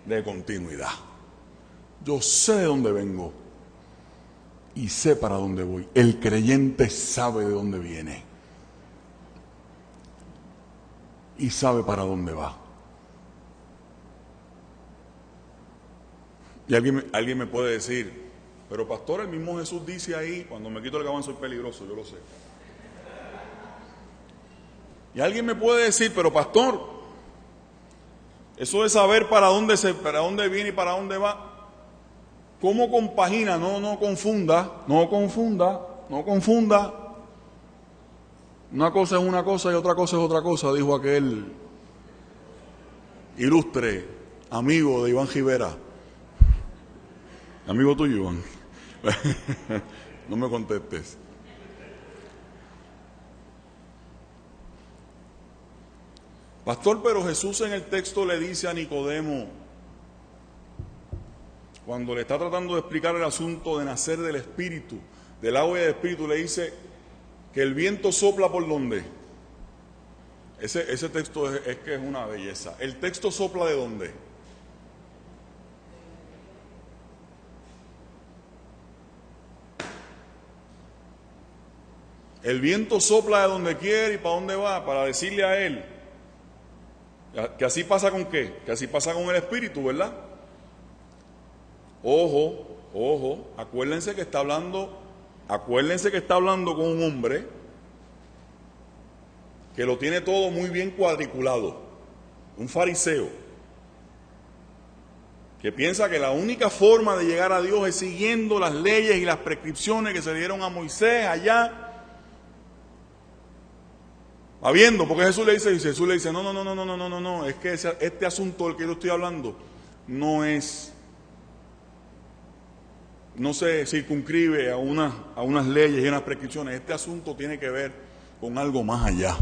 De continuidad. Yo sé de dónde vengo y sé para dónde voy. El creyente sabe de dónde viene y sabe para dónde va. Y alguien me puede decir, pero pastor, el mismo Jesús dice ahí, cuando me quito el gabán soy peligroso, yo lo sé. Y alguien me puede decir, pero pastor, eso de saber para dónde viene y para dónde va, ¿cómo compagina? No confunda. Una cosa es una cosa y otra cosa es otra cosa, dijo aquel ilustre amigo de Iván Rivera. Amigo tuyo, Iván. No me contestes. Pastor, pero Jesús en el texto le dice a Nicodemo, cuando le está tratando de explicar el asunto de nacer del Espíritu, del agua y del Espíritu, le dice que el viento sopla por donde. Ese texto es que es una belleza. ¿El texto sopla de dónde? El viento sopla de donde quiere y para dónde va, para decirle a él. Que así pasa con qué, que así pasa con el Espíritu, ¿verdad? Ojo, acuérdense que está hablando con un hombre que lo tiene todo muy bien cuadriculado, un fariseo, que piensa que la única forma de llegar a Dios es siguiendo las leyes y las prescripciones que se le dieron a Moisés allá. Habiendo, porque Jesús le dice, no, es que este asunto del que yo estoy hablando no se circunscribe a unas leyes y unas prescripciones. Este asunto tiene que ver con algo más allá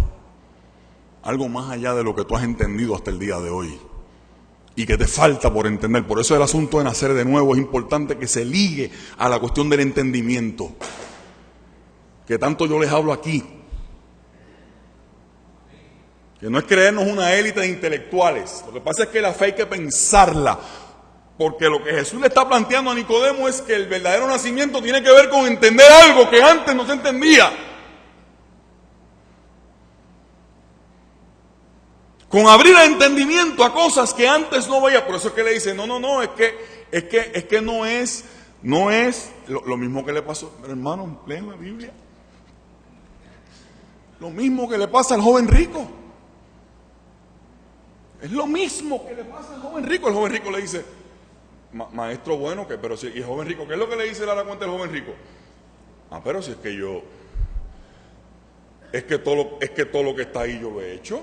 de lo que tú has entendido hasta el día de hoy y que te falta por entender. Por eso el asunto de nacer de nuevo es importante que se ligue a la cuestión del entendimiento, que tanto yo les hablo aquí. Que no es creernos una élite de intelectuales. Lo que pasa es que la fe hay que pensarla. Porque lo que Jesús le está planteando a Nicodemo es que el verdadero nacimiento tiene que ver con entender algo que antes no se entendía. Con abrir el entendimiento a cosas que antes no veía. Por eso es que le dice, no, es que no es lo mismo que le pasó. Hermano, leen la Biblia. Lo mismo que le pasa al joven rico. Es lo mismo que le pasa al joven rico. El joven rico le dice, maestro bueno, pero si, y el joven rico, ¿qué es lo que le dice la cuenta del joven rico? Pero si es que todo lo que está ahí yo lo he hecho.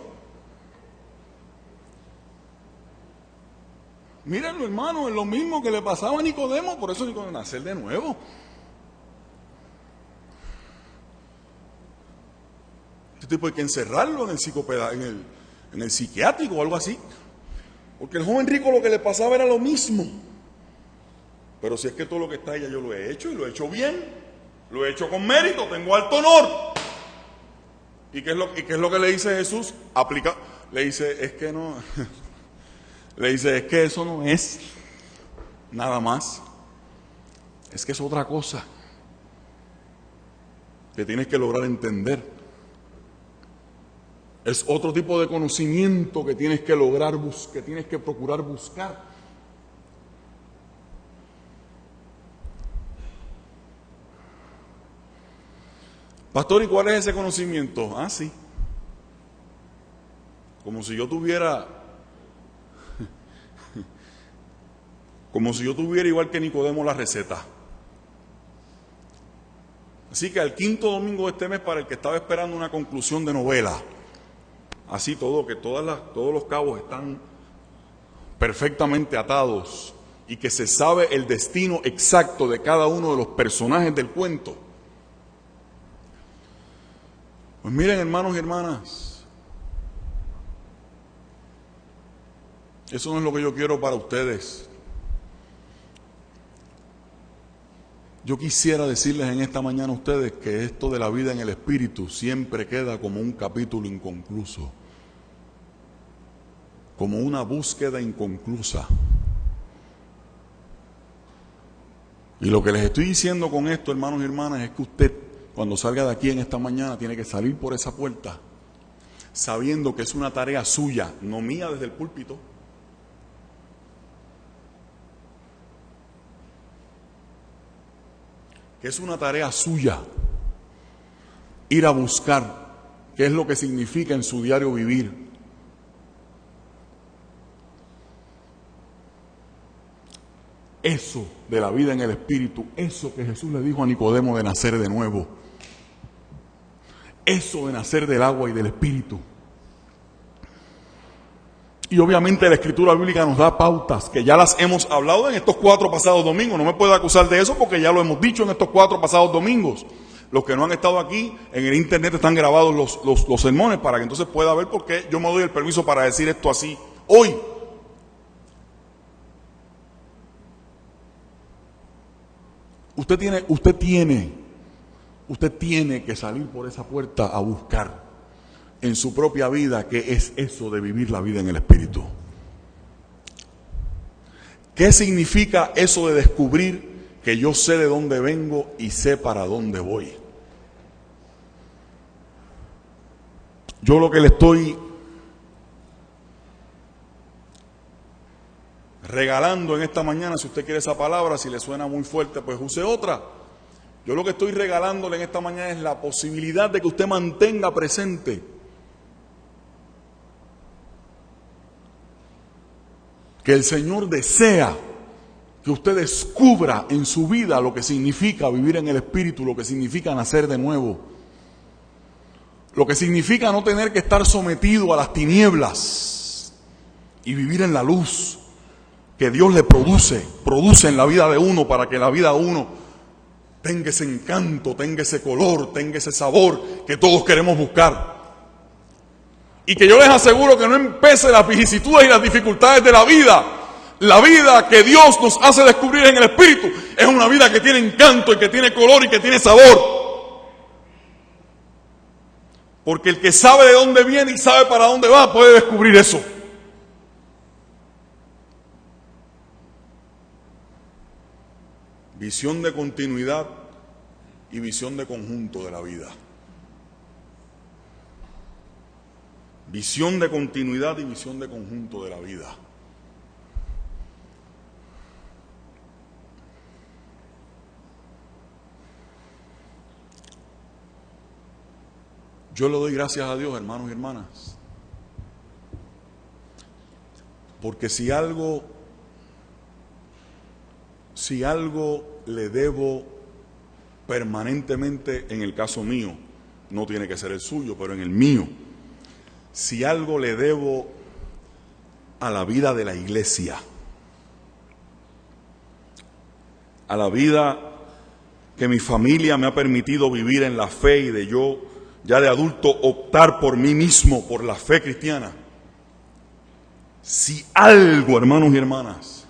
Mírenlo, hermano, es lo mismo que le pasaba a Nicodemo, por eso Nicodemo nacer de nuevo. Este tipo hay que encerrarlo en el psiquiátrico o algo así. Porque el joven rico lo que le pasaba era lo mismo. Pero si es que todo lo que está ahí ya yo lo he hecho y lo he hecho bien, lo he hecho con mérito, tengo alto honor. ¿Y qué es lo que le dice Jesús? Le dice, es que no. Le dice, es que eso no es nada más. Es que es otra cosa. que tienes que lograr entender. Es otro tipo de conocimiento que tienes que lograr, que tienes que procurar buscar. Pastor, ¿y cuál es ese conocimiento? Ah, sí. Como si yo tuviera igual que Nicodemo la receta. Así que al quinto domingo de este mes, para el que estaba esperando una conclusión de novela, así todos los cabos están perfectamente atados y que se sabe el destino exacto de cada uno de los personajes del cuento. Pues miren, hermanos y hermanas, eso no es lo que yo quiero para ustedes. Yo quisiera decirles en esta mañana a ustedes que esto de la vida en el Espíritu siempre queda como un capítulo inconcluso, como una búsqueda inconclusa. Y lo que les estoy diciendo con esto, hermanos y hermanas, es que usted, cuando salga de aquí en esta mañana, tiene que salir por esa puerta sabiendo que es una tarea suya, no mía desde el púlpito. Que es una tarea suya ir a buscar qué es lo que significa en su diario vivir. Eso de la vida en el Espíritu, eso que Jesús le dijo a Nicodemo de nacer de nuevo, eso de nacer del agua y del Espíritu. Y obviamente la Escritura Bíblica nos da pautas que ya las hemos hablado en estos 4 pasados domingos. No me puedo acusar de eso porque ya lo hemos dicho en estos 4 pasados domingos. Los que no han estado aquí, en el internet están grabados los sermones para que entonces pueda ver por qué yo me doy el permiso para decir esto así hoy. Usted tiene que salir por esa puerta a buscar en su propia vida qué es eso de vivir la vida en el Espíritu. ¿Qué significa eso de descubrir que yo sé de dónde vengo y sé para dónde voy? Yo lo que le estoy regalando en esta mañana, si usted quiere esa palabra, si le suena muy fuerte, pues use otra. Yo lo que estoy regalándole en esta mañana es la posibilidad de que usted mantenga presente que el Señor desea que usted descubra en su vida lo que significa vivir en el Espíritu, lo que significa nacer de nuevo, lo que significa no tener que estar sometido a las tinieblas y vivir en la luz que Dios le produce en la vida de uno, para que la vida de uno tenga ese encanto, tenga ese color, tenga ese sabor que todos queremos buscar. Y que yo les aseguro que no empece las vicisitudes y las dificultades de la vida. La vida que Dios nos hace descubrir en el Espíritu es una vida que tiene encanto y que tiene color y que tiene sabor. Porque el que sabe de dónde viene y sabe para dónde va puede descubrir eso. Visión de continuidad y visión de conjunto de la vida. Visión de continuidad y visión de conjunto de la vida. Yo le doy gracias a Dios, hermanos y hermanas, porque si algo le debo permanentemente, en el caso mío, no tiene que ser el suyo, pero en el mío, si algo le debo a la vida de la iglesia, a la vida que mi familia me ha permitido vivir en la fe y de yo, ya de adulto, optar por mí mismo, por la fe cristiana, si algo, hermanos y hermanas,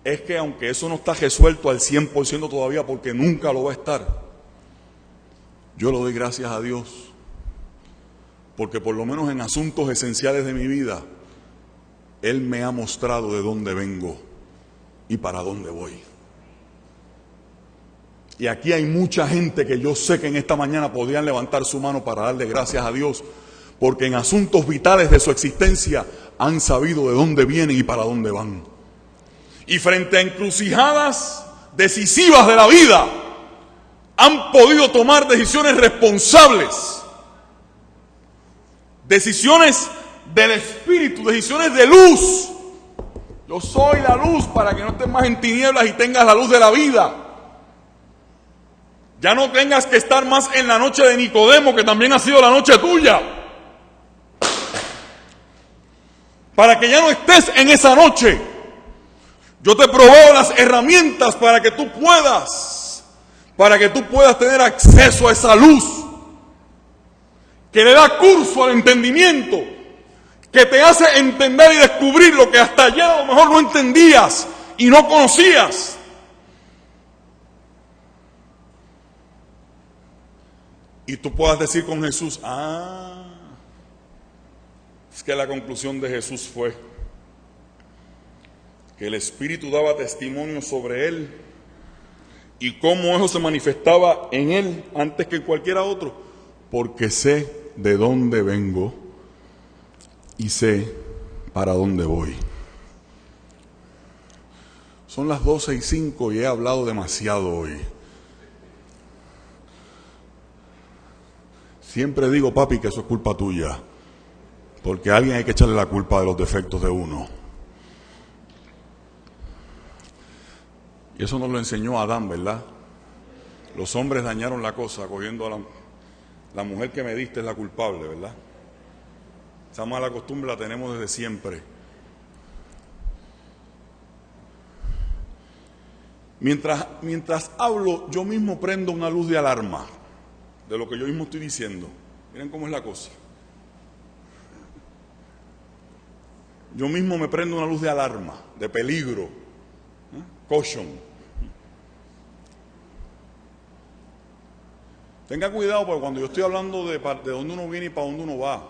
es que aunque eso no está resuelto al 100% todavía, porque nunca lo va a estar, yo le doy gracias a Dios, porque por lo menos en asuntos esenciales de mi vida, Él me ha mostrado de dónde vengo y para dónde voy. Y aquí hay mucha gente que yo sé que en esta mañana podrían levantar su mano para darle gracias a Dios, porque en asuntos vitales de su existencia han sabido de dónde vienen y para dónde van. Y frente a encrucijadas decisivas de la vida, han podido tomar decisiones responsables, decisiones del Espíritu, decisiones de luz. Yo soy la luz para que no estés más en tinieblas y tengas la luz de la vida. Ya no tengas que estar más en la noche de Nicodemo, que también ha sido la noche tuya. Para que ya no estés en esa noche. Yo te proveo las herramientas para que tú puedas tener acceso a esa luz que le da curso al entendimiento, que te hace entender y descubrir lo que hasta ayer a lo mejor no entendías y no conocías. Y tú puedas decir con Jesús, es que la conclusión de Jesús fue que el Espíritu daba testimonio sobre él y cómo eso se manifestaba en él antes que en cualquiera otro, porque sé de dónde vengo y sé para dónde voy. Son las 12:05 y he hablado demasiado hoy. Siempre digo, papi, que eso es culpa tuya, porque a alguien hay que echarle la culpa de los defectos de uno. Y eso nos lo enseñó Adán, ¿verdad? Los hombres dañaron la cosa cogiendo a la mujer que me diste es la culpable, ¿verdad? Esa mala costumbre la tenemos desde siempre. Mientras hablo, yo mismo prendo una luz de alarma de lo que yo mismo estoy diciendo. Miren cómo es la cosa. Yo mismo me prendo una luz de alarma, de peligro, caution. Tenga cuidado, porque cuando yo estoy hablando de dónde uno viene y para dónde uno va,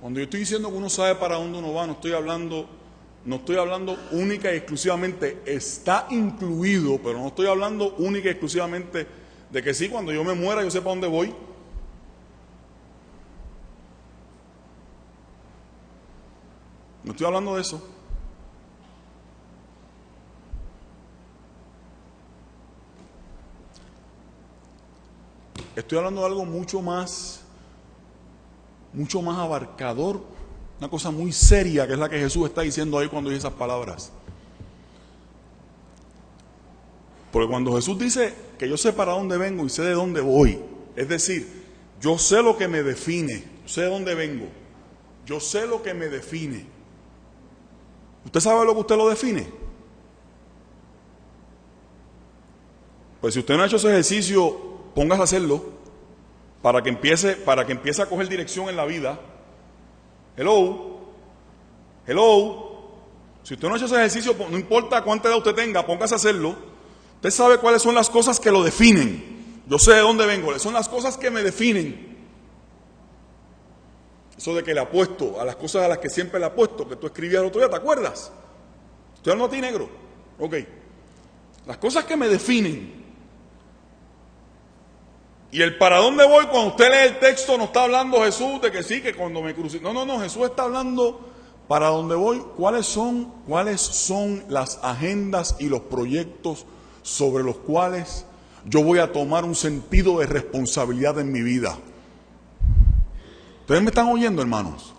cuando yo estoy diciendo que uno sabe para dónde uno va, no estoy hablando única y exclusivamente, está incluido, pero no estoy hablando única y exclusivamente de que sí, cuando yo me muera yo sé para dónde voy. No estoy hablando de eso. Estoy hablando de algo mucho más abarcador, una cosa muy seria, que es la que Jesús está diciendo ahí cuando dice esas palabras. Porque cuando Jesús dice que yo sé para dónde vengo y sé de dónde voy, es decir, yo sé lo que me define, yo sé de dónde vengo, yo sé lo que me define. ¿Usted sabe lo que usted lo define? Pues si usted no ha hecho ese ejercicio, póngase a hacerlo para que empiece a coger dirección en la vida. Hello. Si usted no ha hecho ese ejercicio, no importa cuánta edad usted tenga, póngase a hacerlo. Usted sabe cuáles son las cosas que lo definen. Yo sé de dónde vengo, son las cosas que me definen. Eso de que le apuesto a las cosas a las que siempre le apuesto, que tú escribías el otro día, ¿te acuerdas? Estoy hablando a ti, negro. Ok. Las cosas que me definen. Y el para dónde voy, cuando usted lee el texto, no está hablando Jesús de que sí, que cuando me crucifiquen. No, Jesús está hablando para dónde voy, cuáles son las agendas y los proyectos sobre los cuales yo voy a tomar un sentido de responsabilidad en mi vida. ¿Ustedes me están oyendo, hermanos?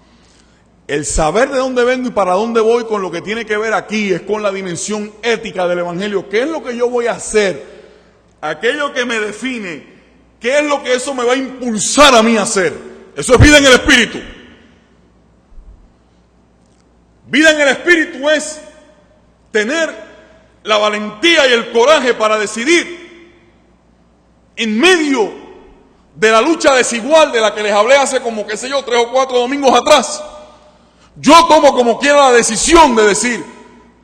El saber de dónde vengo y para dónde voy con lo que tiene que ver aquí es con la dimensión ética del Evangelio. ¿Qué es lo que yo voy a hacer? Aquello que me define. ¿Qué es lo que eso me va a impulsar a mí a hacer? Eso es vida en el Espíritu. Vida en el Espíritu es tener la valentía y el coraje para decidir en medio de la lucha desigual de la que les hablé hace como, 3 o 4 domingos atrás. Yo tomo como quiera la decisión de decir,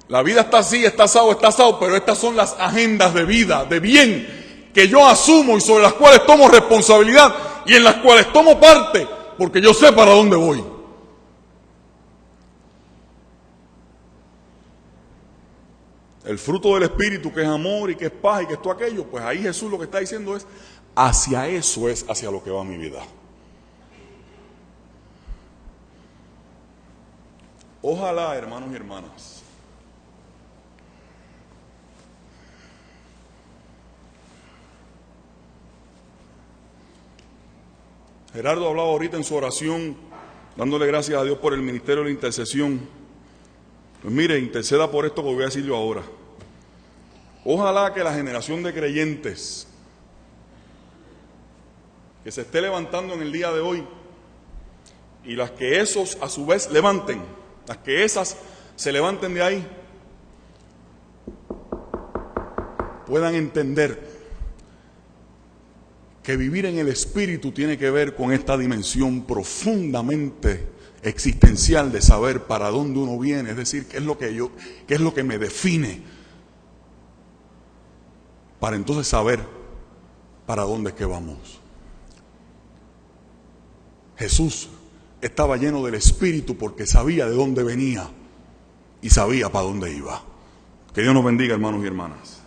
la vida está así, está asado, pero estas son las agendas de vida, de bien, que yo asumo y sobre las cuales tomo responsabilidad y en las cuales tomo parte, porque yo sé para dónde voy. el fruto del Espíritu, que es amor y que es paz y que es todo aquello, pues ahí Jesús lo que está diciendo es, hacia eso es hacia lo que va mi vida. Ojalá, hermanos y hermanas, Gerardo hablaba ahorita en su oración, dándole gracias a Dios por el ministerio de la intercesión. Pues mire, interceda por esto que voy a decir yo ahora. Ojalá que la generación de creyentes que se esté levantando en el día de hoy, y las que esos a su vez levanten, las que esas se levanten de ahí, puedan entender que vivir en el Espíritu tiene que ver con esta dimensión profundamente existencial de saber para dónde uno viene, es decir, qué es lo que me define, para entonces saber para dónde es que vamos. Jesús estaba lleno del Espíritu porque sabía de dónde venía y sabía para dónde iba. Que Dios nos bendiga, hermanos y hermanas.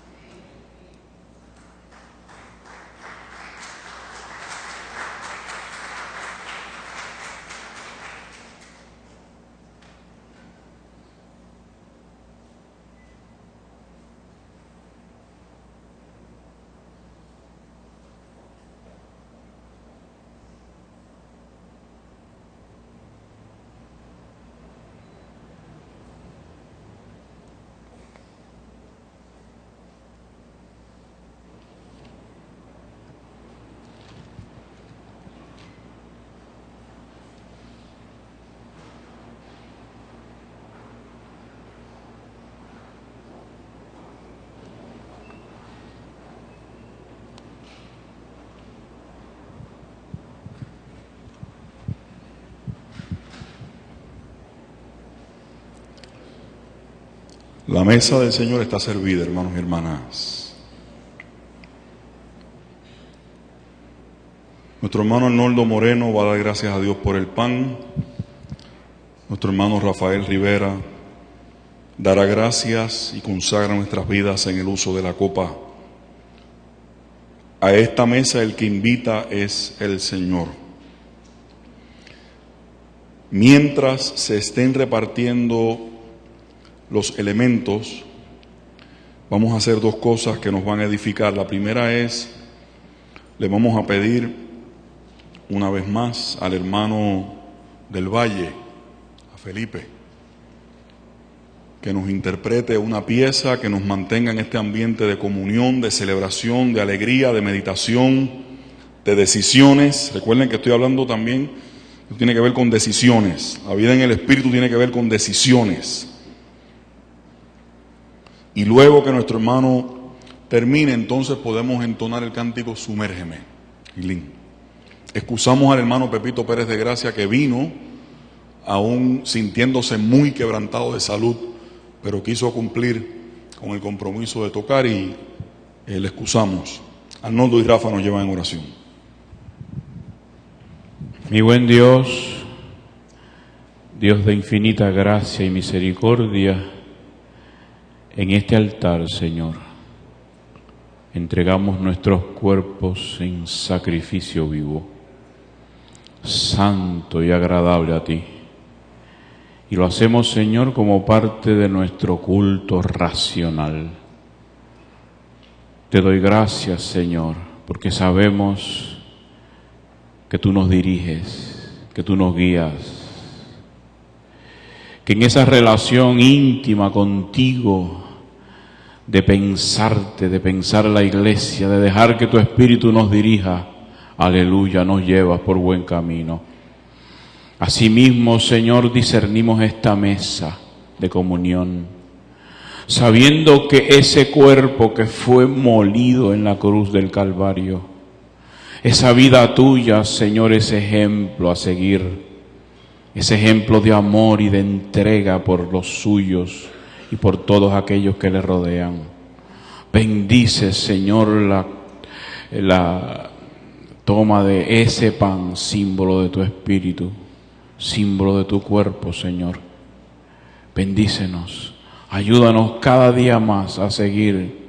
La mesa del Señor está servida, hermanos y hermanas. Nuestro hermano Arnoldo Moreno va a dar gracias a Dios por el pan. Nuestro hermano Rafael Rivera dará gracias y consagra nuestras vidas en el uso de la copa. A esta mesa el que invita es el Señor. Mientras se estén repartiendo los elementos, vamos a hacer dos cosas que nos van a edificar. La primera es, le vamos a pedir una vez más al hermano del Valle, a Felipe, que nos interprete una pieza que nos mantenga en este ambiente de comunión, de celebración, de alegría, de meditación, de decisiones. Recuerden que estoy hablando también, tiene que ver con decisiones. La vida en el Espíritu tiene que ver con decisiones. Y luego que nuestro hermano termine, entonces podemos entonar el cántico Sumérgeme. Excusamos al hermano Pepito Pérez de Gracia, que vino aún sintiéndose muy quebrantado de salud, pero quiso cumplir con el compromiso de tocar y le excusamos. Arnoldo y Rafa nos llevan en oración. Mi buen Dios, Dios de infinita gracia y misericordia, en este altar, Señor, entregamos nuestros cuerpos en sacrificio vivo, santo y agradable a ti. Y lo hacemos, Señor, como parte de nuestro culto racional. Te doy gracias, Señor, porque sabemos que tú nos diriges, que tú nos guías, que en esa relación íntima contigo, de pensarte, de pensar la iglesia, de dejar que tu Espíritu nos dirija, aleluya, nos llevas por buen camino. Asimismo, Señor, discernimos esta mesa de comunión, sabiendo que ese cuerpo que fue molido en la cruz del Calvario, esa vida tuya, Señor, ese ejemplo a seguir, ese ejemplo de amor y de entrega por los suyos y por todos aquellos que le rodean. Bendice, Señor, la toma de ese pan, símbolo de tu Espíritu, símbolo de tu cuerpo, Señor. Bendícenos, Ayúdanos cada día más a seguir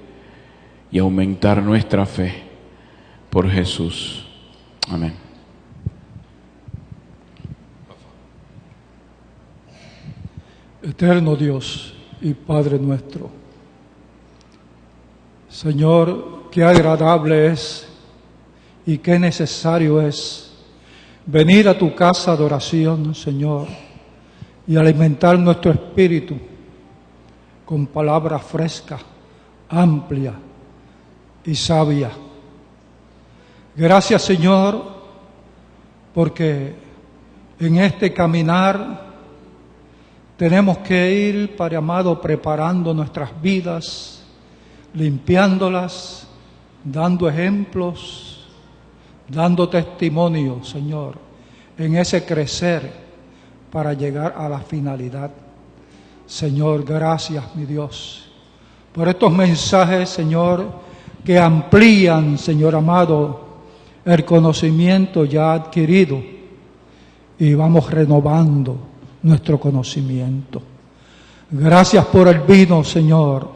y aumentar nuestra fe por Jesús. Amén. Eterno Dios y Padre nuestro, Señor, qué agradable es y qué necesario es venir a tu casa de oración, Señor, y alimentar nuestro espíritu con palabra fresca, amplia y sabia. Gracias, Señor, porque en este caminar tenemos que ir, Padre amado, preparando nuestras vidas, limpiándolas, dando ejemplos, dando testimonio, Señor, en ese crecer para llegar a la finalidad. Señor, gracias, mi Dios, por estos mensajes, Señor, que amplían, Señor amado, el conocimiento ya adquirido y vamos renovando nuestro conocimiento. Gracias por el vino, Señor,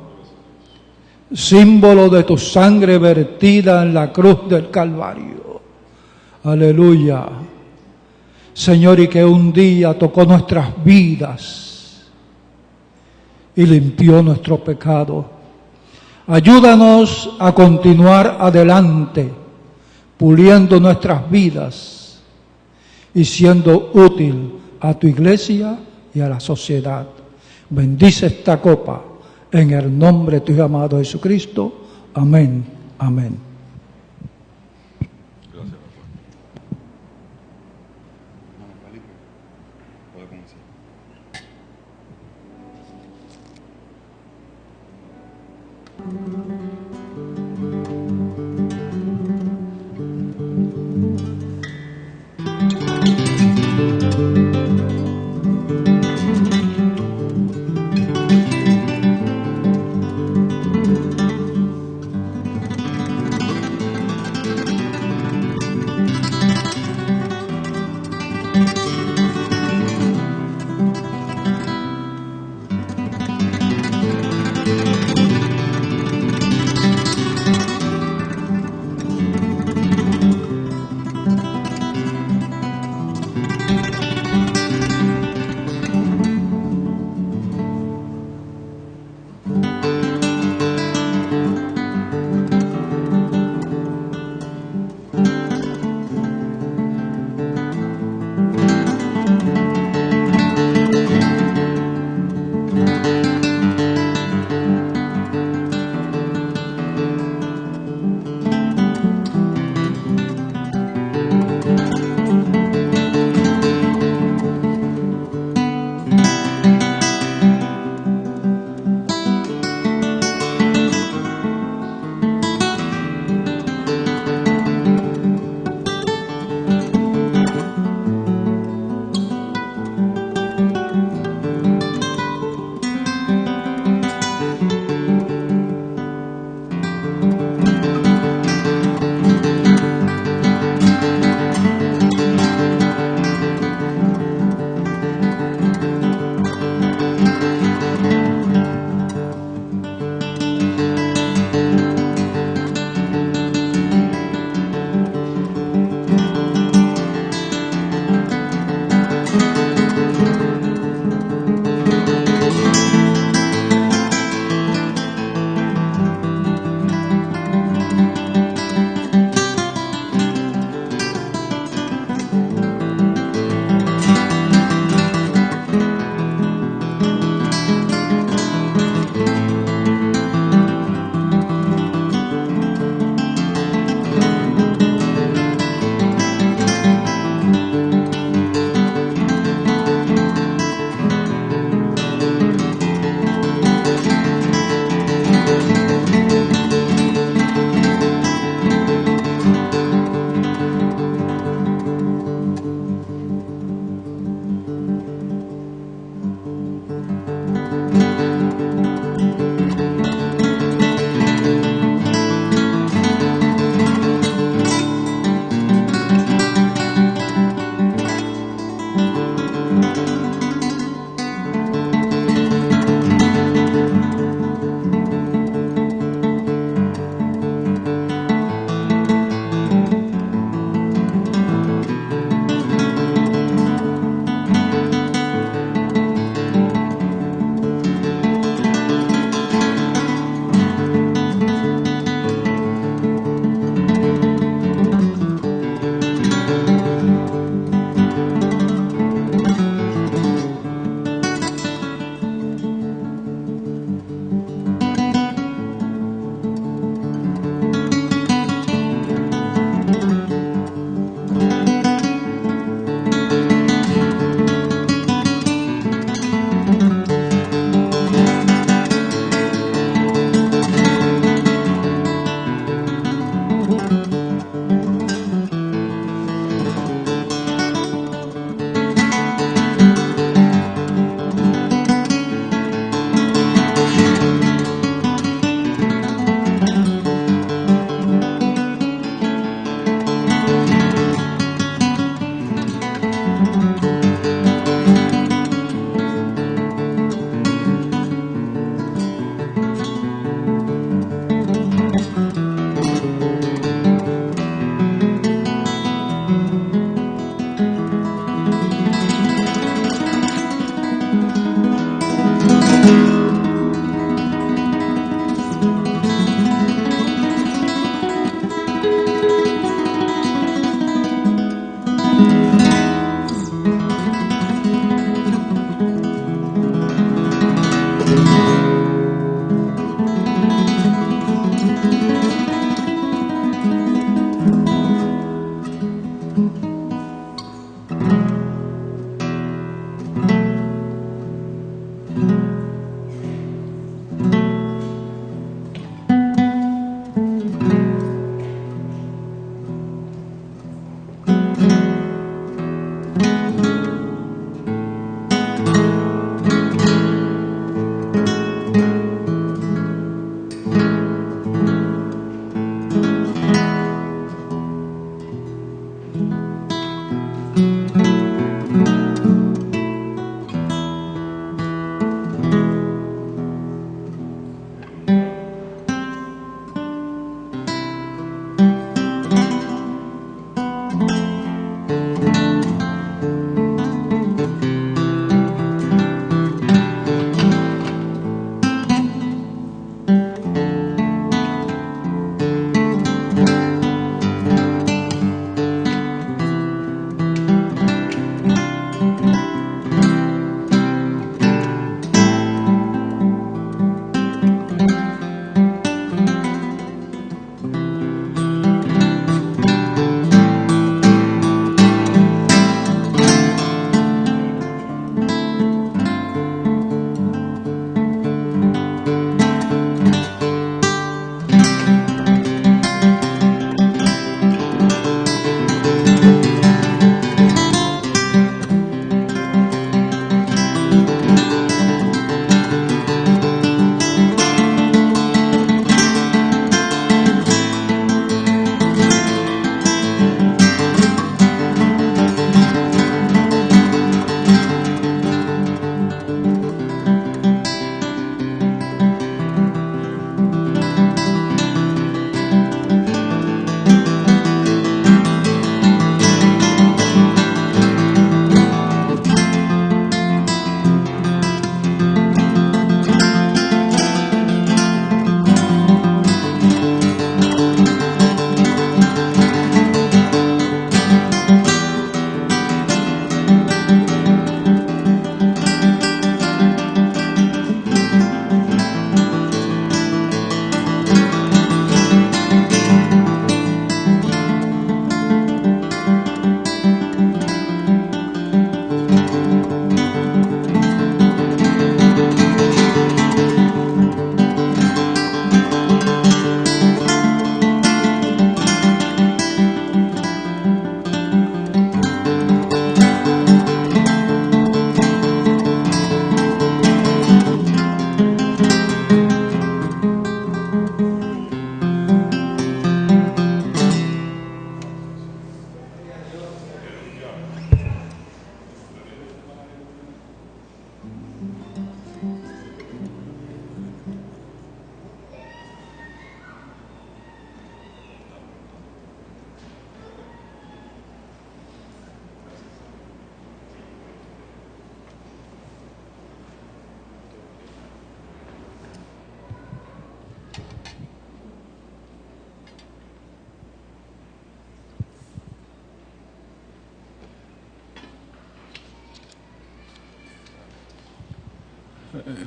símbolo de tu sangre vertida en la cruz del Calvario. Aleluya. Señor, y que un día tocó nuestras vidas y limpió nuestro pecado. Ayúdanos a continuar adelante, puliendo nuestras vidas y siendo útil a tu iglesia y a la sociedad. Bendice esta copa en el nombre de tu Hijo amado Jesucristo. Amén. Amén. Gracias, Puede comenzar.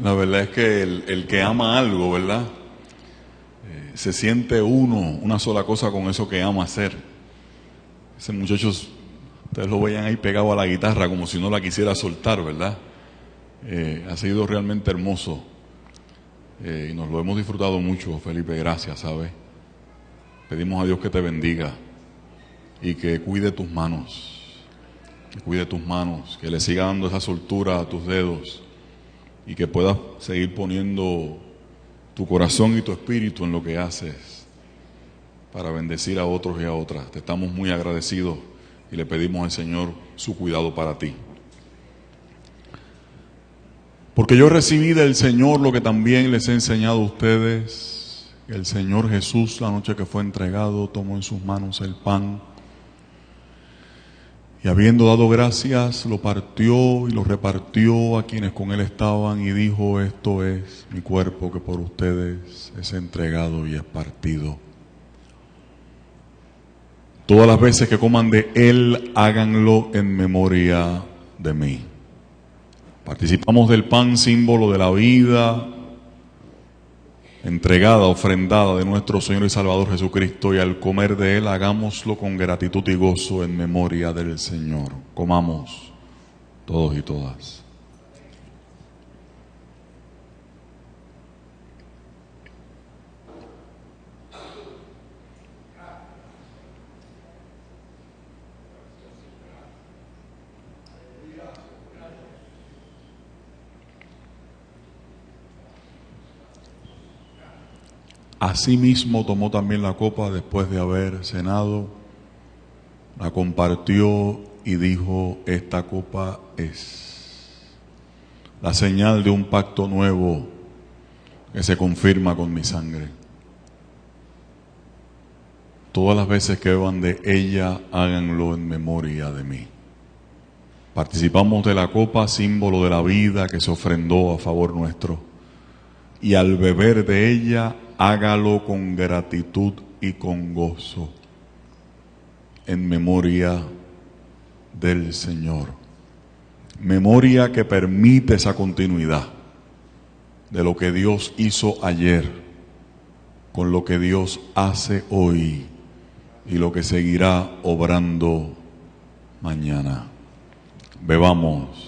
La verdad es que el que ama algo, ¿verdad? Se siente una sola cosa con eso que ama hacer. Ese muchacho, ustedes lo veían ahí pegado a la guitarra como si no la quisiera soltar, ¿verdad? Ha sido realmente hermoso y nos lo hemos disfrutado mucho, Felipe, gracias, ¿sabes? Pedimos a Dios que te bendiga y que cuide tus manos, que le siga dando esa soltura a tus dedos y que puedas seguir poniendo tu corazón y tu espíritu en lo que haces para bendecir a otros y a otras. Te estamos muy agradecidos y le pedimos al Señor su cuidado para ti. Porque yo recibí del Señor lo que también les he enseñado a ustedes. El Señor Jesús, la noche que fue entregado, tomó en sus manos el pan y habiendo dado gracias, lo partió y lo repartió a quienes con él estaban y dijo: esto es mi cuerpo que por ustedes es entregado y es partido. Todas las veces que coman de él, háganlo en memoria de mí. Participamos del pan, símbolo de la vida entregada, ofrendada de nuestro Señor y Salvador Jesucristo, y al comer de él, hagámoslo con gratitud y gozo en memoria del Señor. Comamos todos y todas. Asimismo tomó también la copa después de haber cenado, la compartió y dijo: esta copa es la señal de un pacto nuevo que se confirma con mi sangre. Todas las veces que beban de ella, háganlo en memoria de mí. Participamos de la copa, símbolo de la vida que se ofrendó a favor nuestro, y al beber de ella, hágalo con gratitud y con gozo, en memoria del Señor. Memoria que permite esa continuidad de lo que Dios hizo ayer, con lo que Dios hace hoy y lo que seguirá obrando mañana. Bebamos.